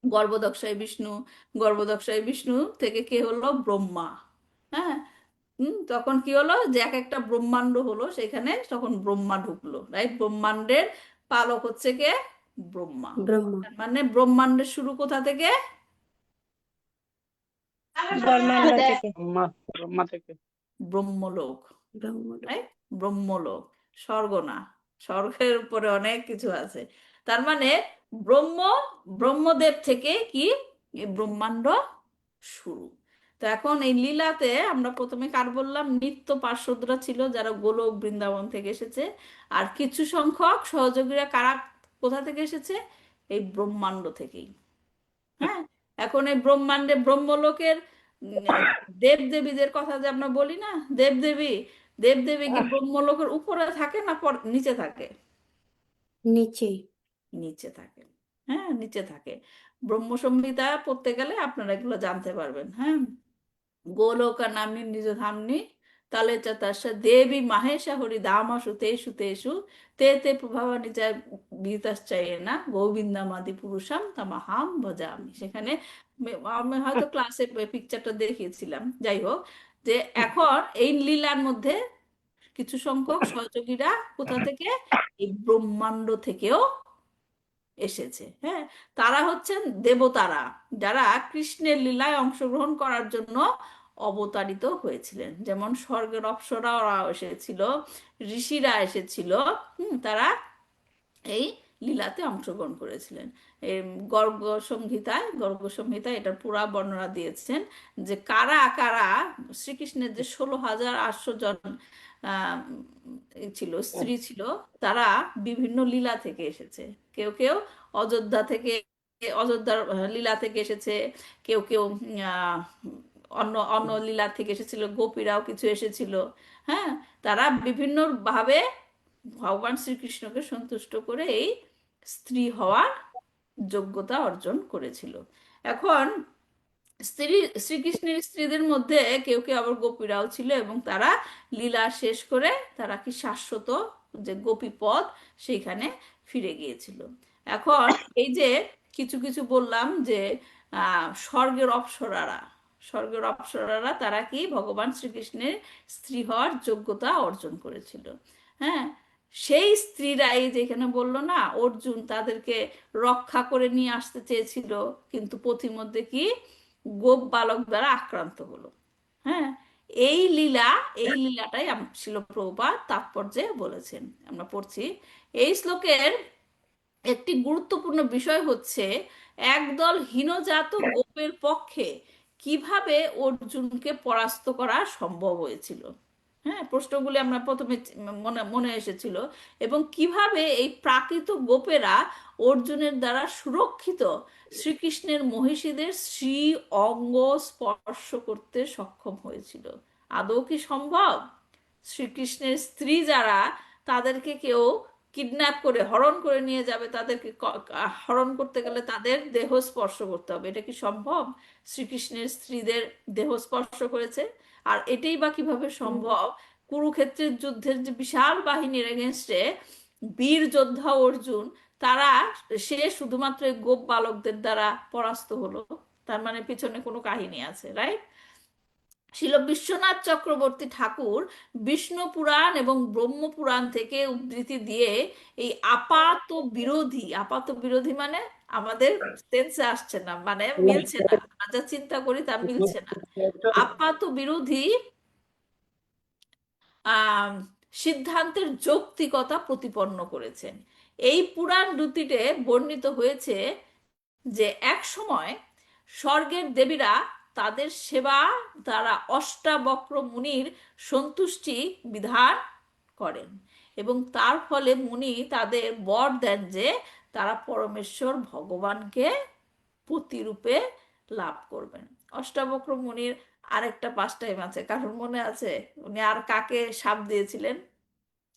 গর্ভোদক্ষয় বিষ্ণু। গর্ভোদক্ষয় বিষ্ণু থেকে কে হলো? ব্রহ্মা। হ্যাঁ, তখন কি হলো, যে এক একটা ব্রহ্মাণ্ড হলো, সেখানে তখন ব্রহ্মা ঢুকলো, রাইট? ব্রহ্মাণ্ডের পালক হচ্ছে কে? ব্রহ্মা। ব্রহ্মা। তার মানে ব্রহ্মাণ্ডের শুরু কোথা থেকে? ব্রহ্মাণ্ড থেকে। ব্রহ্মা। ব্রহ্মা থেকে। ব্রহ্মলোক, ব্রহ্মলোক। রাইট? ব্রহ্মলোক, স্বর্গ না, স্বর্গের উপরে অনেক কিছু আছে। তার মানে ব্রহ্ম, ব্রহ্মদেব থেকে কি এই ব্রহ্মাণ্ড শুরু। তো এখন এই লীলাতে আমরা প্রথমে কার বললাম? নিত্য পার্শ্বদরা ছিল যারা গোলক বৃন্দাবন থেকে এসেছে, আর কিছু সংখ্যক সহযোগীরা কারা, কোথা থেকে এসেছে? এই ব্রহ্মাণ্ড থেকেই। হ্যাঁ, এখন এই ব্রহ্মাণ্ডে ব্রহ্মলোকের দেব দেবীদের কথা যে আমরা বলি না, দেবদেবী, দেবদেবী কি আহ, ব্রহ্মলোকের উপরে থাকে না নিচে থাকে? নিচে। নিচে থাকে। হ্যাঁ, নিচে থাকে। ব্রহ্ম সংহিতা পড়তে গেলে আপনারা এগুলো জানতে পারবেন। হ্যাঁ, গোলোক নাম্নী নিজ ধামনি তালে চ তস্য দেবী মাহেশ হরি ধামাসু তেষু তেষু তে তে প্রভাবানি যা বিতশ্চয়ে না গোবিন্দমাদি পুরুষাম তামাহাম ভজামি। সেখানে আমি হয়তো ক্লাসে পিকচারটা দেখিয়েছিলাম, যাই হোক, যে এখন এই লীলার মধ্যে কিছু সংখ্যক সহযোগীরা কোথা থেকে? এই ব্রহ্মাণ্ড থেকেও এসেছে। হ্যাঁ, তারা হচ্ছেন দেবতারা, যারা কৃষ্ণের লীলায় অংশগ্রহণ করার জন্য অবতারিত হয়েছিলেন। যেমন স্বর্গের অপ্সরারা এসেছিল, ঋষিরা এসেছিল। তারা এই লীলাতে অংশগ্রহণ করেছিলেন। এই গর্গ সংহিতায় এটার পুরা বর্ণনা দিয়েছেন যে কারা কারা শ্রীকৃষ্ণের যে 16,800 জন আহ, ছিল স্ত্রী ছিল, তারা বিভিন্ন লীলা থেকে এসেছে। কেউ কেউ অযোধ্যা থেকে, অযোধ্যার লীলা থেকে এসেছে। কেউ কেউ আহ, অন্য অন্য লীলা থেকে এসেছিল, গোপীরাও কিছু এসেছিল। হ্যাঁ, তারা বিভিন্ন ভাবে ভগবান শ্রীকৃষ্ণকে সন্তুষ্ট করে এই স্ত্রী হওয়ার যোগ্যতা অর্জন করেছিল। এখন শ্রীকৃষ্ণের স্ত্রীদের মধ্যে কেউ কেউ আবার গোপীরাও ছিল, এবং তারা লীলা শেষ করে তারা কি শাশ্বত যে গোপী পদ সেইখানে ফিরে গিয়েছিল। এখন এই যে কিছু কিছু বললাম যে স্বর্গের অপ্সরারা তারা কি ভগবান শ্রীকৃষ্ণের স্ত্রী হওয়ার যোগ্যতা অর্জন করেছিল। হ্যাঁ, সেই স্ত্রীরা এই যে এখানে বললো না, অর্জুন তাদেরকে রক্ষা করে নিয়ে আসতে চেয়েছিল, কিন্তু পথিমধ্যে কি গোপ বালক দ্বারা আক্রান্ত হলো। হ্যাঁ, এই লীলাটাই শিল প্রভুপাদ তাৎপর্যে বলেছেন। আমরা পড়ছি এই শ্লোকের একটি গুরুত্বপূর্ণ বিষয় হচ্ছে একদল হীনজাত গোপের পক্ষে কিভাবে অর্জুনকে পরাস্ত করা সম্ভব হয়েছিল। হ্যাঁ, প্রশ্নগুলি আমরা প্রথমে মনে মনে এসেছিল, এবং কিভাবে এই প্রাকৃত গোপেরা অর্জুনের দ্বারা সুরক্ষিত শ্রীকৃষ্ণের মহিষীদের শ্রী অঙ্গ স্পর্শ করতে সক্ষম হয়েছিল। আদৌ কি সম্ভব? শ্রীকৃষ্ণের স্ত্রী যারা, তাদেরকে কেউ কিডন্যাপ করে হরণ করে নিয়ে যাবে, তাদেরকে হরণ করতে গেলে তাদের দেহ স্পর্শ করতে হবে। এটা কি সম্ভব? শ্রীকৃষ্ণের স্ত্রীদের দেহ স্পর্শ করেছে। আর এটাই বা কিভাবে সম্ভব? কুরুক্ষেত্রের যুদ্ধের যে বিশাল বাহিনীর এগেনস্টে বীর যোদ্ধা অর্জুন, তারা সে শুধুমাত্র এই গোপ বালকদের দ্বারা পরাস্ত হলো। তার মানে পিছনে কোনো কাহিনী আছে, রাইট? শিল বিশ্বনাথ চক্রবর্তী ঠাকুর বিষ্ণু পুরাণ এবং ব্রহ্ম পুরাণ থেকে উদ্ধৃতি দিয়ে এই আপাত বিরোধী মানে আমাদের সেন্সে আসছে না, মানে মিলছে না, আমরা যা চিন্তা করি তা মিলছে না, আপাত বিরোধী আহ সিদ্ধান্তের যৌক্তিকতা প্রতিপন্ন করেছেন। এই পুরাণ দুটিতে বর্ণিত হয়েছে যে এক সময় স্বর্গের দেবীরা তাদের সেবা দ্বারা অষ্টাবক্র মুনির সন্তুষ্টি বিধান করেন, এবং তার ফলে মুনি তাদের বর দেন যে তারা পরমেশ্বর ভগবানকে পতিরূপে লাভ করবেন। অষ্টাবক্র মুনির আরেকটা পাস টাইম আছে, কারণ মনে আছে উনি আর কাকে শাপ দিয়েছিলেন,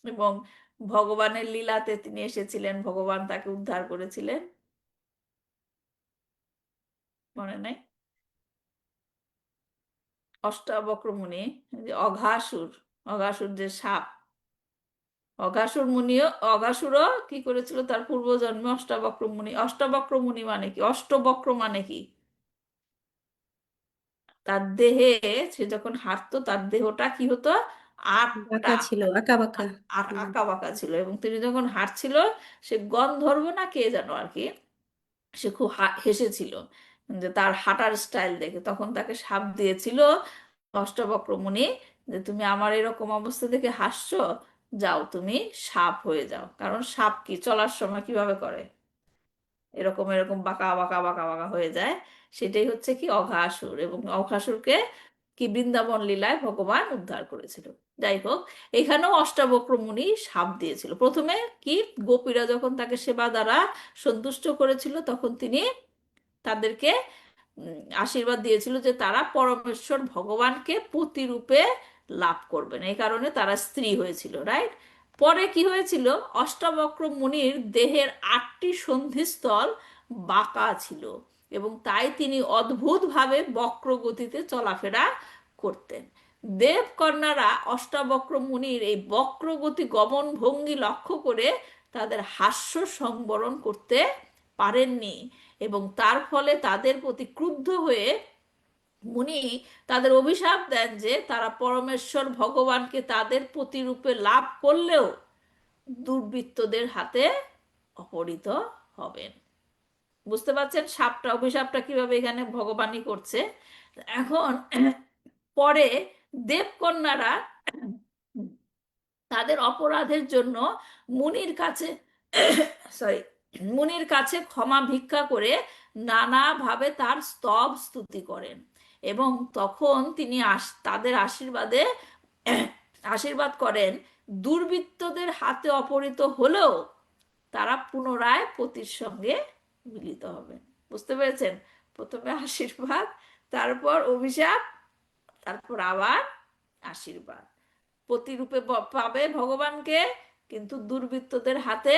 এবং ভগবানের লীলাতে তিনি এসেছিলেন, ভগবান তাকে উদ্ধার করেছিলেন? মনে নাই? অষ্টাবক্র মুনি, যে অঘাসুর যে সাপ, অঘাসুরও কি করেছিল তার পূর্বজন্মে অষ্টাবক্র মুনি। অষ্টাবক্র মুনি মানে কি? অষ্টবক্র মানে কি? তার দেহে, সে যখন হাঁটতো তার দেহটা কি হতো? আটটা, বাঁকা ছিল, আঁকা বাঁকা। আঁকা বাঁকা ছিল, এবং তিনি যখন হাঁটছিল, সে গন্ধর্ব না কে যেন আর কি, সে খুব হেসেছিল যে তার হাঁটার স্টাইল দেখে। তখন তাকে শাপ দিয়েছিল অষ্টবক্র মুনি যে তুমি আমার এরকম অবস্থা দেখে হাসছো, যাও তুমি সাপ হয়ে যাও। কারণ সাপ কি চলার সময় কিভাবে করে? এরকম এরকম বাঁকা বাঁকা বাঁকা বাঁকা হয়ে যায়। সেটাই হচ্ছে কি অঘাসুর, এবং অঘাসুরকে কি বৃন্দাবন লীলায় ভগবান উদ্ধার করেছিল। যাই হোক, এখানেও অষ্টাবক্র মুনি শাপ দিয়েছিল। প্রথমে কি গোপীরা যখন তাকে সেবা দ্বারা সন্তুষ্ট করেছিল, তখন তিনি তাদেরকে আশীর্বাদ দিয়েছিল যে তারা পরমেশ্বর ভগবানকে পতিরূপে লাভ করবেন, এই কারণে তারা স্ত্রী হয়েছিল, রাইট? পরে কি হয়েছিল? অষ্টাবক্র মুনির দেহের 8টি সন্ধিস্থল বাঁকা ছিল, এবং তাই তিনি অদ্ভুতভাবে বক্র গতিতে চলাফেরা করতেন। দেবকন্যারা অষ্টাবক্র মুনির এই বক্রগতি গমন ভঙ্গি লক্ষ্য করে তাদের হাস্য সংবরণ করতে পারেননি, এবং তার ফলে তাদের প্রতি ক্রুদ্ধ হয়ে মুনি তাদের অভিশাপ দেন যে তারা পরমেশ্বর ভগবানকে তাদের প্রতিরূপে লাভ করলেও দুর্বৃত্তদের হাতে অপহৃত হবেন। বুঝতে পারছেন অভিশাপটা কিভাবে এখানে ভগবানই করছে। এখন পরে দেবকন্যারা তাদের অপরাধের জন্য মুনির কাছে সরি, মুনির কাছে ক্ষমা ভিক্ষা করে নানাভাবে তার স্তব স্তুতি করেন, এবং তখন তিনি তাদের আশীর্বাদ করেন, দুর্বৃত্তদের হাতে অপহৃত হলেও তারা পুনরায় পতির সঙ্গে মিলিত হবেন। বুঝতে পেরেছেন? প্রথমে আশীর্বাদ, তারপর অভিশাপ, তারপর আবার আশীর্বাদ। প্রতিরূপে পাবে ভগবানকে, কিন্তু দুর্বৃত্তদের হাতে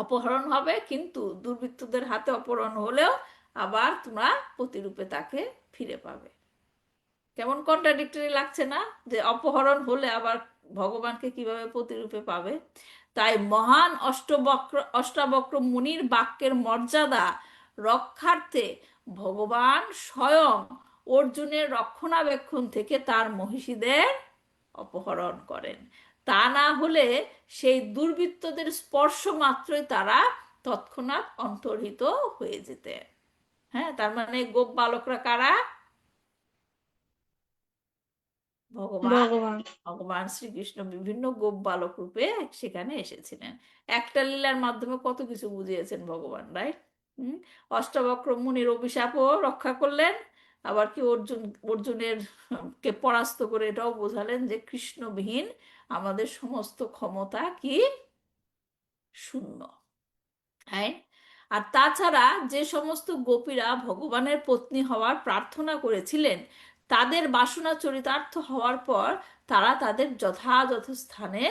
অপহরণ হবে, কিন্তু দুর্বৃত্তদের হাতে অপহরণ হলেও আবার তোমরা প্রতিরূপে তাকে ফিরে পাবে। কেমন কন্ট্রাডিক্টরি লাগছে না, যে অপহরণ হলে আবার ভগবানকে কিভাবে প্রতিরূপে পাবে? তাই মহান অষ্টাবক্র মুনির বাক্যের মর্যাদা রক্ষার্থে ভগবান স্বয়ং অর্জুনের রক্ষণাবেক্ষণ থেকে তার মহিষীদের অপহরণ করেন। তা না হলে সেই দুর্বৃত্তদের স্পর্শ মাত্রই তারা তৎক্ষণাৎ অন্তর্হিত হয়ে যেতেন। হ্যাঁ, তার মানে গোপ বালকরা কারা? ভগবান ভগবান। ভগবান শ্রীকৃষ্ণ বিভিন্ন গোপ বালক রূপে সেখানে এসেছিলেন। একটা লীলার মাধ্যমে কত কিছু বুঝিয়েছেন ভগবান, রাইট? অষ্টাবক্র মুনির অভিশাপও রক্ষা করলেন, আবার কি অর্জুনের কে পরাস্ত করে এটাও বোঝালেন যে কৃষ্ণবিহীন আমাদের সমস্ত ক্ষমতা কি শূন্য। হ্যাঁ, আর তাছাড়া যে সমস্ত গোপীরা ভগবানের পত্নী হওয়ার প্রার্থনা করেছিলেন, তাদের বাসনা চরিতার্থ হওয়ার পর তারা তাদের যথাযথ স্থানে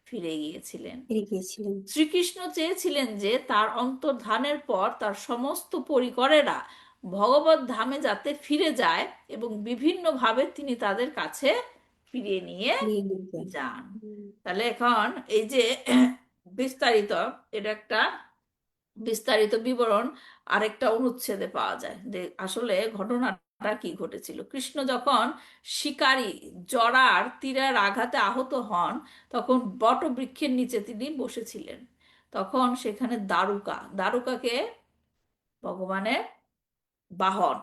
ফিরে গিয়েছিলেন। ফিরে গিয়েছিলেন। শ্রীকৃষ্ণ চেয়েছিলেন যে তার অন্তর্ধানের পর তার সমস্ত পরিকরেরা ভগবত ধামে যাতে ফিরে যায়, এবং বিভিন্নভাবে তিনি তাদের কাছে ফিরিয়ে নিয়ে ফিরিয়ে নিয়ে যান। যান। হুম। তাহলে এখন এই যে বিস্তারিত, এটা একটা বিস্তারিত বিবরণ আরেকটা অনুচ্ছেদে পাওয়া যায় যে আসলে ঘটনাটা কি ঘটেছিল। কৃষ্ণ যখন শিকারী জরার তীরের আঘাতে আহত হন, তখন বটবৃক্ষের নিচে তিনি বসেছিলেন। তখন সেখানে দারুকাকে ভগবানের বাহন,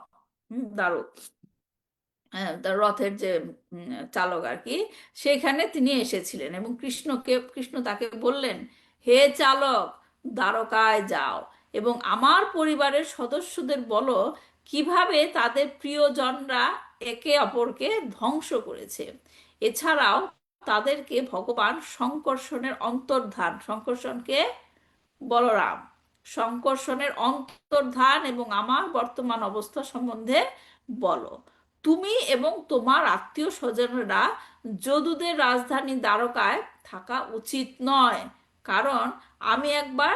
দারুক, হ্যাঁ, তার রথের যে চালক আর কি, সেখানে তিনি এসেছিলেন, এবং কৃষ্ণ তাকে বললেন, হে চালক, দ্বারকায় যাও এবং আমার পরিবারের সদস্যদের বলো কিভাবে তাদের প্রিয়জনরা একে অপরকে ধ্বংস করেছে। এছাড়াও তাদেরকে ভগবান শঙ্কর্ষণকে বলরাম শঙ্কর্ষণের অন্তর্ধান এবং আমার বর্তমান অবস্থা সম্বন্ধে বলো। তুমি এবং তোমার আত্মীয় স্বজনেরা যদুদের রাজধানী দ্বারকায় থাকা উচিত নয়, কারণ আমি একবার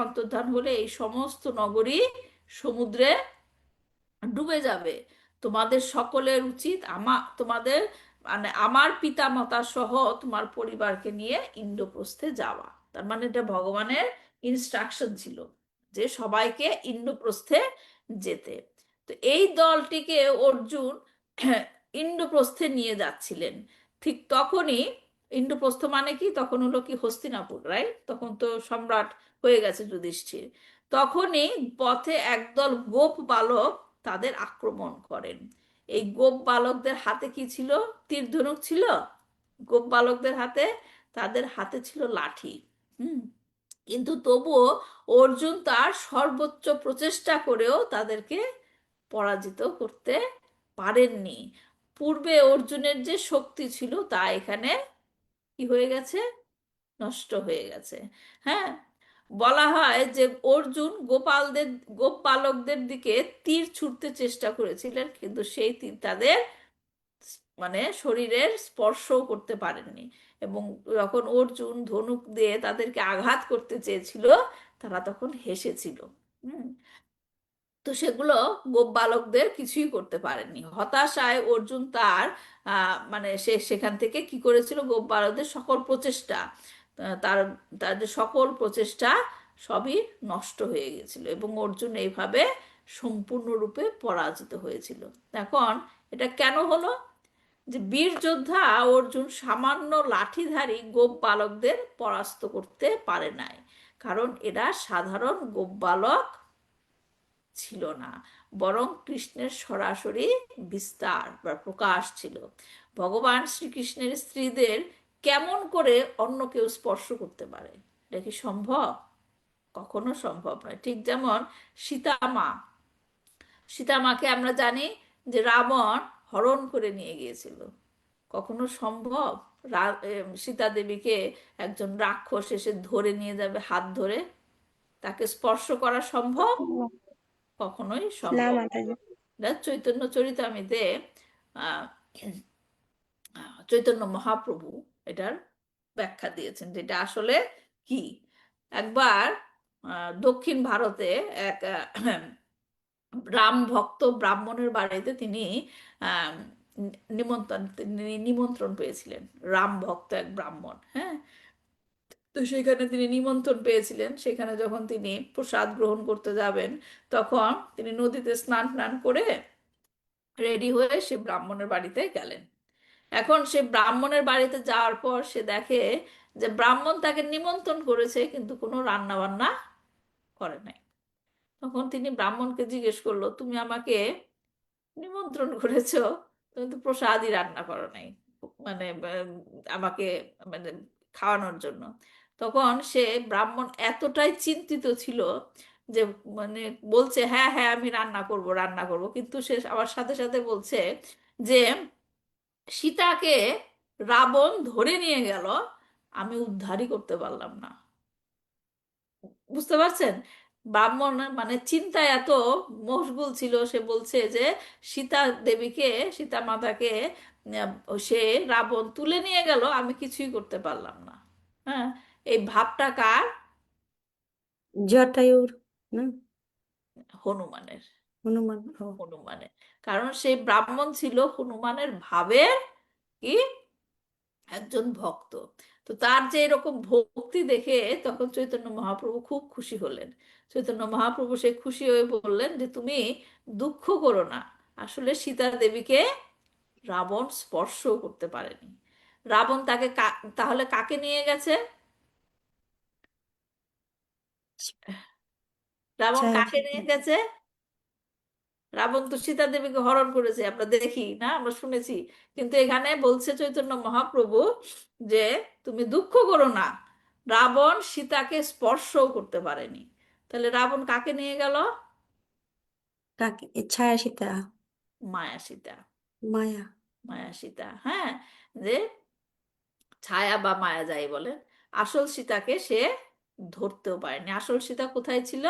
অন্তর্ধান হলে এই সমস্ত নগরী সমুদ্রে ডুবে যাবে। তোমাদের সকলের উচিত আমার পিতামাতা সহ তোমার পরিবারকে নিয়ে ইন্দ্রপ্রস্থে যাওয়া। তার মানে এটা ভগবানের ইনস্ট্রাকশন ছিল যে সবাইকে ইন্দ্রপ্রস্থে যেতে। তো এই দলটিকে অর্জুন ইন্দ্রপ্রস্থে নিয়ে যাচ্ছিলেন। ঠিক তখনই, ইন্দ্রপ্রস্থ মানে কি, তখন হলো কি হস্তিনাপুর, রাইট? তখন তো সম্রাট হয়ে গেছে যুধিষ্ঠির। তখনই পথে একদল গোপ বালক তাদের আক্রমণ করেন। এই গোপ বালকদের হাতে কি ছিল? তীর ধনুক ছিল। গোপ বালকদের হাতে, তাদের হাতে ছিল লাঠি। হুম কিন্তু তবুও অর্জুন তার সর্বোচ্চ প্রচেষ্টা করেও তাদেরকে পরাজিত করতে পারেননি। পূর্বে অর্জুনের যে শক্তি ছিল তা এখানে কি হয়ে গেছে? নষ্ট হয়ে গেছে। হ্যাঁ, বলা হয় যে অর্জুন গোপ বালকদের দিকে তীর ছুঁড়তে চেষ্টা করেছিলেন, কিন্তু সেই তীর তাদের শরীরের স্পর্শও করতে পারেননি, এবং যখন অর্জুন ধনুক দিয়ে তাদেরকে আঘাত করতে চেয়েছিল, তারা তখন হেসেছিল। হুম তো সেগুলো গোপ বালকদের কিছুই করতে পারেননি। হতাশায় অর্জুন সে সেখান থেকে কি করেছিল, গোপ বালকদের সকল প্রচেষ্টা, তার তার যে সকল প্রচেষ্টা সবই নষ্ট হয়ে গেছিল, এবং অর্জুন এইভাবে সম্পূর্ণরূপে পরাজিত হয়েছিল। এখন এটা কেন হলো? যে বীর যোদ্ধা অর্জুন সামান্য লাঠিধারী গোপ বালকদের পরাস্ত করতে পারে নাই, কারণ এরা সাধারণ গোপ বালক ছিল না, বরং কৃষ্ণের সরাসরি বিস্তার বা প্রকাশ ছিল। ভগবান শ্রীকৃষ্ণের স্ত্রীদের কেমন করে অন্য কেউ স্পর্শ করতে পারে? এটা কি সম্ভব? কখনো সম্ভব নয়। ঠিক যেমন সীতামা, সীতামাকে আমরা জানি যে রাবণ হরণ করে নিয়ে গিয়েছিল। কখনো সম্ভব সীতা দেবীকে একজন রাক্ষস এসে ধরে নিয়ে যাবে হাত ধরে? তাকে স্পর্শ করা সম্ভব? কখনোই না সম্ভব না। মাতাজি। এটা চৈতন্য চরিতামিতে আহ, চৈতন্য মহাপ্রভু এটার ব্যাখ্যা দিয়েছেন, যেটা আসলে কি। একবার দক্ষিণ ভারতে এক রাম ভক্ত ব্রাহ্মণের বাড়িতে তিনি আহ, নিমন্ত্রণ পেয়েছিলেন। রাম ভক্ত এক ব্রাহ্মণ, হ্যাঁ। তো সেখানে তিনি নিমন্ত্রণ পেয়েছিলেন। সেখানে যখন তিনি প্রসাদ গ্রহণ করতে যাবেন, তখন তিনি নদীতে স্নান টান করে রেডি হয়ে সে ব্রাহ্মণের বাড়িতে গেলেন। এখন সে ব্রাহ্মণের বাড়িতে যাওয়ার পর সে দেখে যে ব্রাহ্মণ তাকে নিমন্ত্রণ করেছে কিন্তু কোনো রান্না বান্না করে নাই। তখন তিনি ব্রাহ্মণকে জিজ্ঞেস করলো, তুমি আমাকে নিমন্ত্রণ করেছো, তুমি তো প্রসাদই রান্না করো নাই, মানে আমাকে মানে খাওয়ানোর জন্য। তখন সে ব্রাহ্মণ এতটাই চিন্তিত ছিল যে মানে বলছে, হ্যাঁ হ্যাঁ আমি রান্না করব রান্না করব, কিন্তু সে আবার সাথে সাথে বলছে যে সীতাকে রাবণ ধরে নিয়ে গেল, আমি উদ্ধারই করতে পারলাম না। বুঝতে পারছেন? ব্রাহ্মণ মানে চিন্তায় এত মশগুল ছিল, সে বলছে যে সীতা দেবীকে, সীতা মাতাকে সে রাবণ তুলে নিয়ে গেল, আমি কিছুই করতে পারলাম না। হ্যাঁ, এই ভাবটা কার? জটায়ুর না? হনুমানের। হনুমান, ও। হনুমানের, কারণ সেই ব্রাহ্মণ ছিল হনুমানের ভাবের কি একজন ভক্ত। তো তার যে এরকম ভক্তি দেখে তখন চৈতন্য মহাপ্রভু খুব খুশি হলেন। চৈতন্য মহাপ্রভু সে খুশি হয়ে বললেন যে তুমি দুঃখ করো না, আসলে সীতা দেবীকে রাবণ স্পর্শও করতে পারেনি। রাবণ তাকে তাহলে কাকে নিয়ে গেছে? রাবণ ছায়া কাকে নিয়ে গেছে? রাবণ তো সীতা দেবীকে হরণ করেছে, আমরা দেখি না, আমরা শুনেছি। কিন্তু এখানে বলছে চৈতন্য মহাপ্রভু যে তুমি দুঃখ করো না, রাবণ সীতাকে স্পর্শও করতে পারেনি। তাহলে রাবণ কাকে নিয়ে গেল? কাকে? ছায়া সীতা, মায়া সীতা। মায়া। মায়া সীতা, হ্যাঁ। যে ছায়া বা মায়া যাই বলেন, আসল সীতাকে সে ধরতেও পারেনি। আসল সীতা কোথায় ছিল?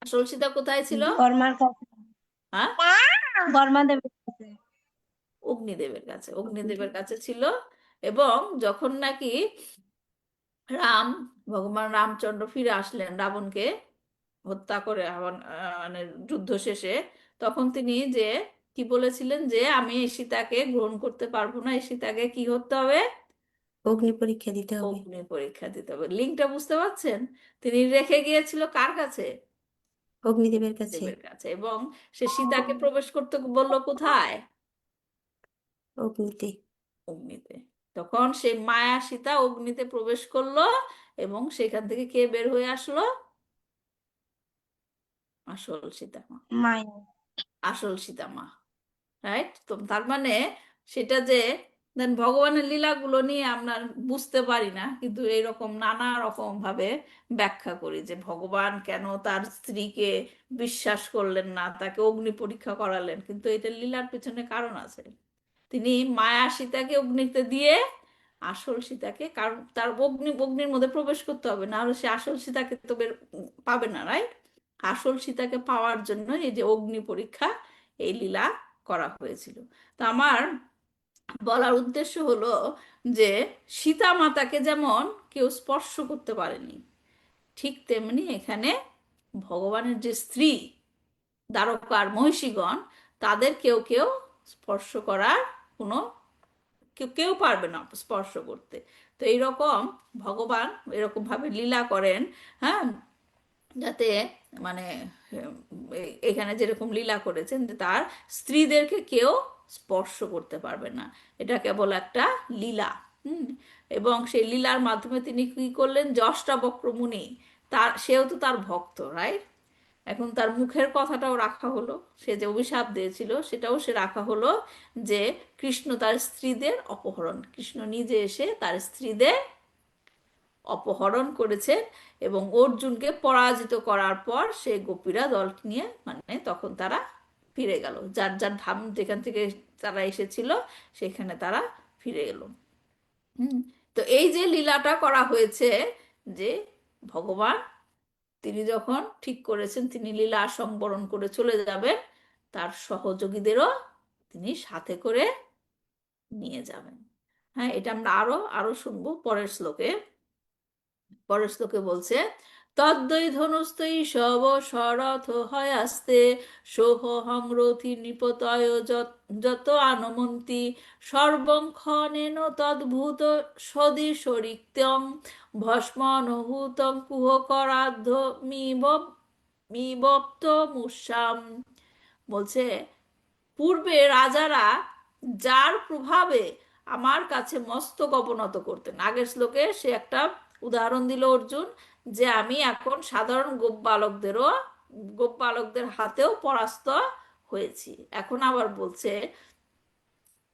আসল সীতা কোথায় ছিল? বর্মার কাছে। হ্যাঁ, বর্মা দেবীর কাছে। অগ্নিদেবের কাছে। অগ্নিদেবের কাছে ছিল। এবং যখন নাকি রাম, ভগবান রামচন্দ্র ফিরে আসলেন রাবণকে হত্যা করে, মানে যুদ্ধ শেষে, তখন তিনি যে কি বলেছিলেন যে আমি এই সীতাকে গ্রহণ করতে পারবো না, এই সীতাকে কি করতে হবে? অগ্নি পরীক্ষা দিতে হবে। অগ্নি পরীক্ষা দিতে হবে। লিঙ্কটা বুঝতে পারছেন? তিনি রেখে গিয়েছিল কার কাছে? অগ্নিদেবের কাছে। দেবের কাছে। এবং সে সীতাকে প্রবেশ করতে বললো কোথায়? অগ্নিতে। অগ্নিতে। তখন সেই মায়া সীতা অগ্নিতে প্রবেশ করলো এবং সেখান থেকে কে বের হয়ে আসলো? আসল সীতামা। মায়া। আসল সীতামা, রাইট। তো তার মানে সেটা যে দেন ভগবানের লীলাগুলো নিয়ে আমরা বুঝতে পারি না, কিন্তু এইরকম নানা রকম ভাবে ব্যাখ্যা করি যে ভগবান কেন তার স্ত্রীকে বিশ্বাস করলেন না, তাকে অগ্নি পরীক্ষা করালেন, কিন্তু এটা লীলার পেছনে কারণ আছে। তিনি মায়া সীতাকে অগ্নিতে দিয়ে আসল সীতাকে, কারণ তার অগ্নির মধ্যে প্রবেশ করতে হবে, না হলে সে আসল সীতাকে তো পাবে না, রাইট। আসল সীতাকে পাওয়ার জন্য এই যে অগ্নি পরীক্ষা, এই লীলা করা হয়েছিল। তো আমার বলার উদ্দেশ্য হলো যে সীতা মাতাকে যেমন কেউ স্পর্শ করতে পারেনি, ঠিক তেমনি এখানে ভগবানের যে স্ত্রী দ্বারকার মহিষীগণ, তাদের কেউ কেউ স্পর্শ করার কোনো, কেউ কেউ পারবে না স্পর্শ করতে। তো এইরকম ভগবান এরকম ভাবে লীলা করেন, হ্যাঁ, যাতে মানে এখানে যেরকম লীলা করেছেন যে তার স্ত্রীদেরকে কেউ স্পর্শ করতে পারবে না, এটা কেবল একটা লীলা। হুম। এবং সেই লীলার মাধ্যমে তিনি কি করলেন, যষ্টাবক্র মুনি, তার সেও তো তার ভক্ত, রাইট। এখন তার মুখের কথাটাও রাখা হলো, সে যে অভিশাপ দিয়েছিল সেটাও সে রাখা হলো, যে কৃষ্ণ তার স্ত্রীদের অপহরণ, কৃষ্ণ নিজে এসে তার স্ত্রীদের অপহরণ করেছেন এবং অর্জুনকে পরাজিত করার পর সেই গোপীরা দল নিয়ে মানে তখন তারা ফিরে গেল, যার যার ধাম যেখান থেকে তারা এসেছিল সেখানে তারা ফিরে গেল। হুম। তো এই যে লীলাটা করা হয়েছে, যে ভগবান তিনি যখন ঠিক করেছেন তিনি লীলা সংবরণ করে চলে যাবেন, তার সহযোগীদেরও তিনি সাথে করে নিয়ে যাবেন। হ্যাঁ, এটা আমরা আরো আরো শুনবো পরের শ্লোকে। পরের শ্লোকে বলছে, তদ্বৈ ধনুস্তৈ শব শরথ হয়াস্তে সোহং রথি নিপতয় যত আনমন্তি সর্বং ক্ষণেন তদ্ভূত সদৃশরিক্ত্যং ভস্মনভূতং কুহকরাধ্য মিবপ্ত মুষ্যাম। বলছে, পূর্বে রাজারা যার প্রভাবে আমার কাছে মস্তক অবনত করতেন, আগের শ্লোকে সে একটা উদাহরণ দিল অর্জুন, যে আমি এখন সাধারণ গোপ বালকদের হাতেও পরাস্ত হয়েছি। এখন আবার বলছে,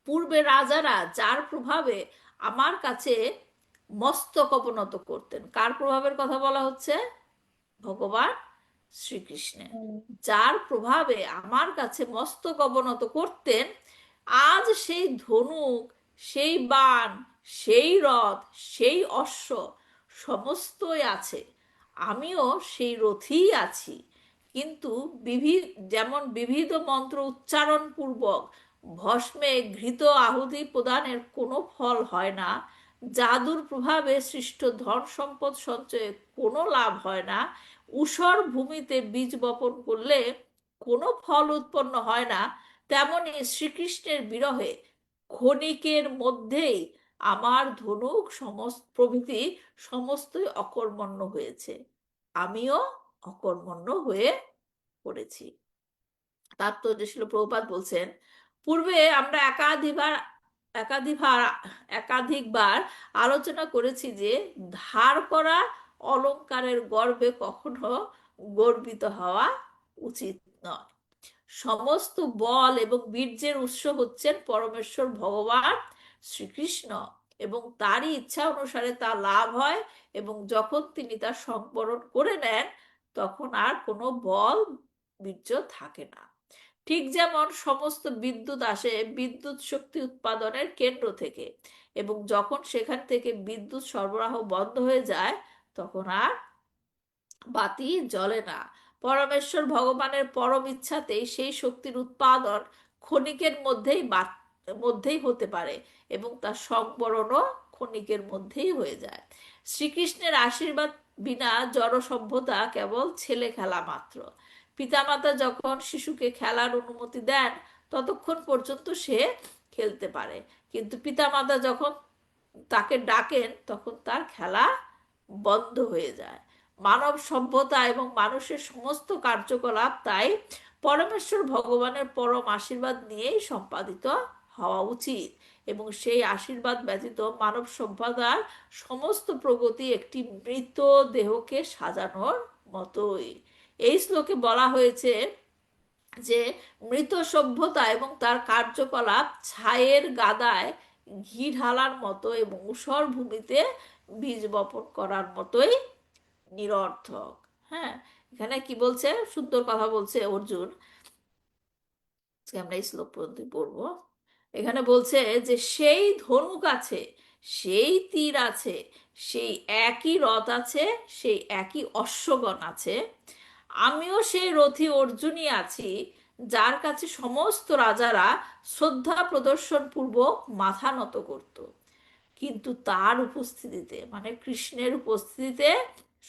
পূর্বে রাজারা যার প্রভাবে আমার কাছে মস্তক অবনত করতেন, কার প্রভাবের কথা বলা হচ্ছে? ভগবান শ্রীকৃষ্ণের, যার প্রভাবে আমার কাছে মস্তক অবনত করতেন, আজ সেই ধনুক, সেই বাণ, সেই রথ, সেই অশ্ব সমস্তই আছে, আমিও সেই রথেই আছি। কিন্তু যেমন বিবিধ মন্ত্র উচ্চারণ পূর্বক ভস্মে ঘৃত আহুতি প্রদানের কোনো ফল হয় না, জাদুর প্রভাবে সৃষ্ট ধন সম্পদ সঞ্চয়ে কোনো লাভ হয় না, ঊষর ভূমিতে বীজ বপন করলে কোনো ফল উৎপন্ন হয় না, তেমনি শ্রীকৃষ্ণের বিরহে ক্ষণিকের মধ্যেই আমার ধনুক সমস্ত প্রভৃতি সমস্তই অকর্মণ্য হয়েছে, আমিও অকর্মণ্য হয়ে পড়েছি। তাৎপর্য ছিল, প্রভুপাদ বলছেন, পূর্বে আমরা একাধিকবার একাধিকবার আলোচনা করেছি যে ধার করা অলংকারের গর্বে কখনো গর্বিত হওয়া উচিত নয়। সমস্ত বল এবং বীর্যের উৎস হচ্ছেন পরমেশ্বর ভগবান শ্রীকৃষ্ণ, এবং তারই ইচ্ছা অনুসারে তা লাভ হয়, এবং যখন তিনি তা সংবরণ করে নেন তখন আর কোনো বল বীর্য থাকে না। ঠিক যেমন সমস্ত বিদ্যুৎ আসে বিদ্যুৎ শক্তি উৎপাদনের কেন্দ্র থেকে, এবং যখন সেখান থেকে বিদ্যুৎ সরবরাহ বন্ধ হয়ে যায় তখন আর বাতি জ্বলে না। পরমেশ্বর ভগবানের পরম ইচ্ছাতেই সেই শক্তির উৎপাদন ক্ষণিকের মধ্যেই হতে পারে, এবং তার সংবরণও ক্ষণিকের মধ্যেই হয়ে যায়। শ্রীকৃষ্ণের আশীর্বাদ বিনা জড় সভ্যতা কেবল ছেলে খেলা মাত্র। পিতামাতা যখন শিশুকে খেলার অনুমতি দেন ততক্ষণ পর্যন্ত সে খেলতে পারে, কিন্তু পিতামাতা যখন তাকে ডাকেন তখন তার খেলা বন্ধ হয়ে যায়। মানব সভ্যতা এবং মানুষের সমস্ত কার্যকলাপ তাই পরমেশ্বর ভগবানের পরম আশীর্বাদ নিয়েই সম্পাদিত হওয়া উচিত, এবং সেই আশীর্বাদ ব্যতীত মানব সভ্যতার সমস্ত প্রগতি একটি মৃত দেহকে সাজানোর মতোই। এই শ্লোকে বলা হয়েছে যে মৃত সভ্যতা এবং তার কার্যকলাপ ছায়ের গাদায় ঘি ঢালার মতো এবং ঊষর ভূমিতে বীজ বপন করার মতোই নিরর্থক। হ্যাঁ, এখানে কি বলছে, সুন্দর কথা বলছে অর্জুন, আমরা এই শ্লোক পর্যন্ত পড়বো। এখানে বলছে যে সেই ধনুক আছে, সেই তীর আছে, সেই একই রথ আছে, সেই একই অশ্বগণ আছে, আমিও সেই রথী অর্জুনই আছি, যার কাছে সমস্ত রাজারা শ্রদ্ধা প্রদর্শন পূর্বক মাথা নত করত। কিন্তু তার উপস্থিতিতে মানে কৃষ্ণের উপস্থিতিতে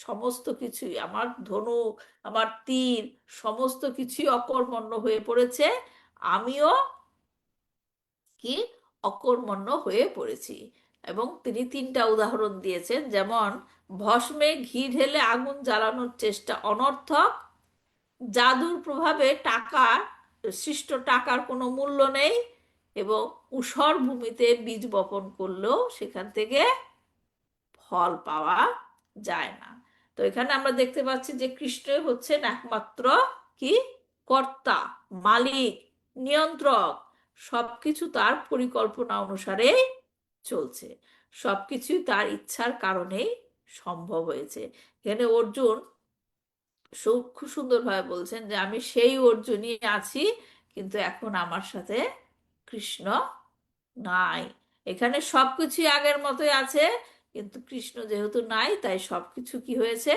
সমস্ত কিছুই, আমার ধনুক, আমার তীর, সমস্ত কিছুই অকর্মণ্য হয়ে পড়েছে, আমিও কি অকর্মণ্য হয়ে পড়েছি। এবং তিনি 3টা উদাহরণ দিয়েছেন, যেমন ভস্মে ঘি ঢেলে আগুন জ্বালানোর চেষ্টা অনর্থক, জাদুর প্রভাবে সৃষ্ট টাকার কোনো মূল্য নেই, এবং ঊষর ভূমিতে বীজ বপন করলেও সেখান থেকে ফল পাওয়া যায় না। তো এখানে আমরা দেখতে পাচ্ছি যে কৃষ্ণই হচ্ছেন একমাত্র কি কর্তা, মালিক, নিয়ন্ত্রক। সবকিছু তার পরিকল্পনা অনুসারে চলছে, সবকিছুই তার ইচ্ছার কারণেই সম্ভব হয়েছে। এখানে অর্জুন খুব সুন্দরভাবে বলছেন যে আমি সেই অর্জুনই আছি, কিন্তু এখন আমার সাথে কৃষ্ণ নাই। এখানে সবকিছুই আগের মতোই আছে, কিন্তু কৃষ্ণ যেহেতু নাই, তাই সবকিছু কি হয়েছে,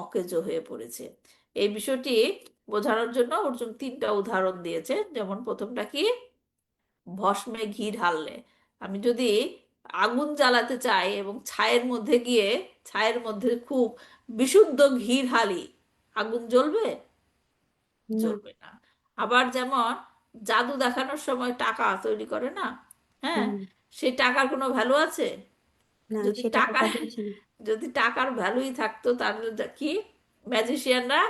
অকেজো হয়ে পড়েছে। এই বিষয়টি বোঝানোর জন্য অর্জুন 3টা উদাহরণ দিয়েছে। যেমন প্রথমটা কি, ভস্মে ঘি ঢাললে, আমি যদি আগুন জ্বালাতে চাই এবং ছায়ের মধ্যে খুব বিশুদ্ধ ঘি ঢালি, আগুন জ্বলবে? না। জ্বলবে না। আবার যেমন জাদু দেখানোর সময় টাকা তৈরি করে না, হ্যাঁ, হুম। সেই টাকার কোনো ভ্যালু আছে? না, যদি সেটা তো টাকার কাজে আসে না। যদি টাকার ভ্যালুই থাকতো, তাহলে কি ম্যাজিশিয়ানরা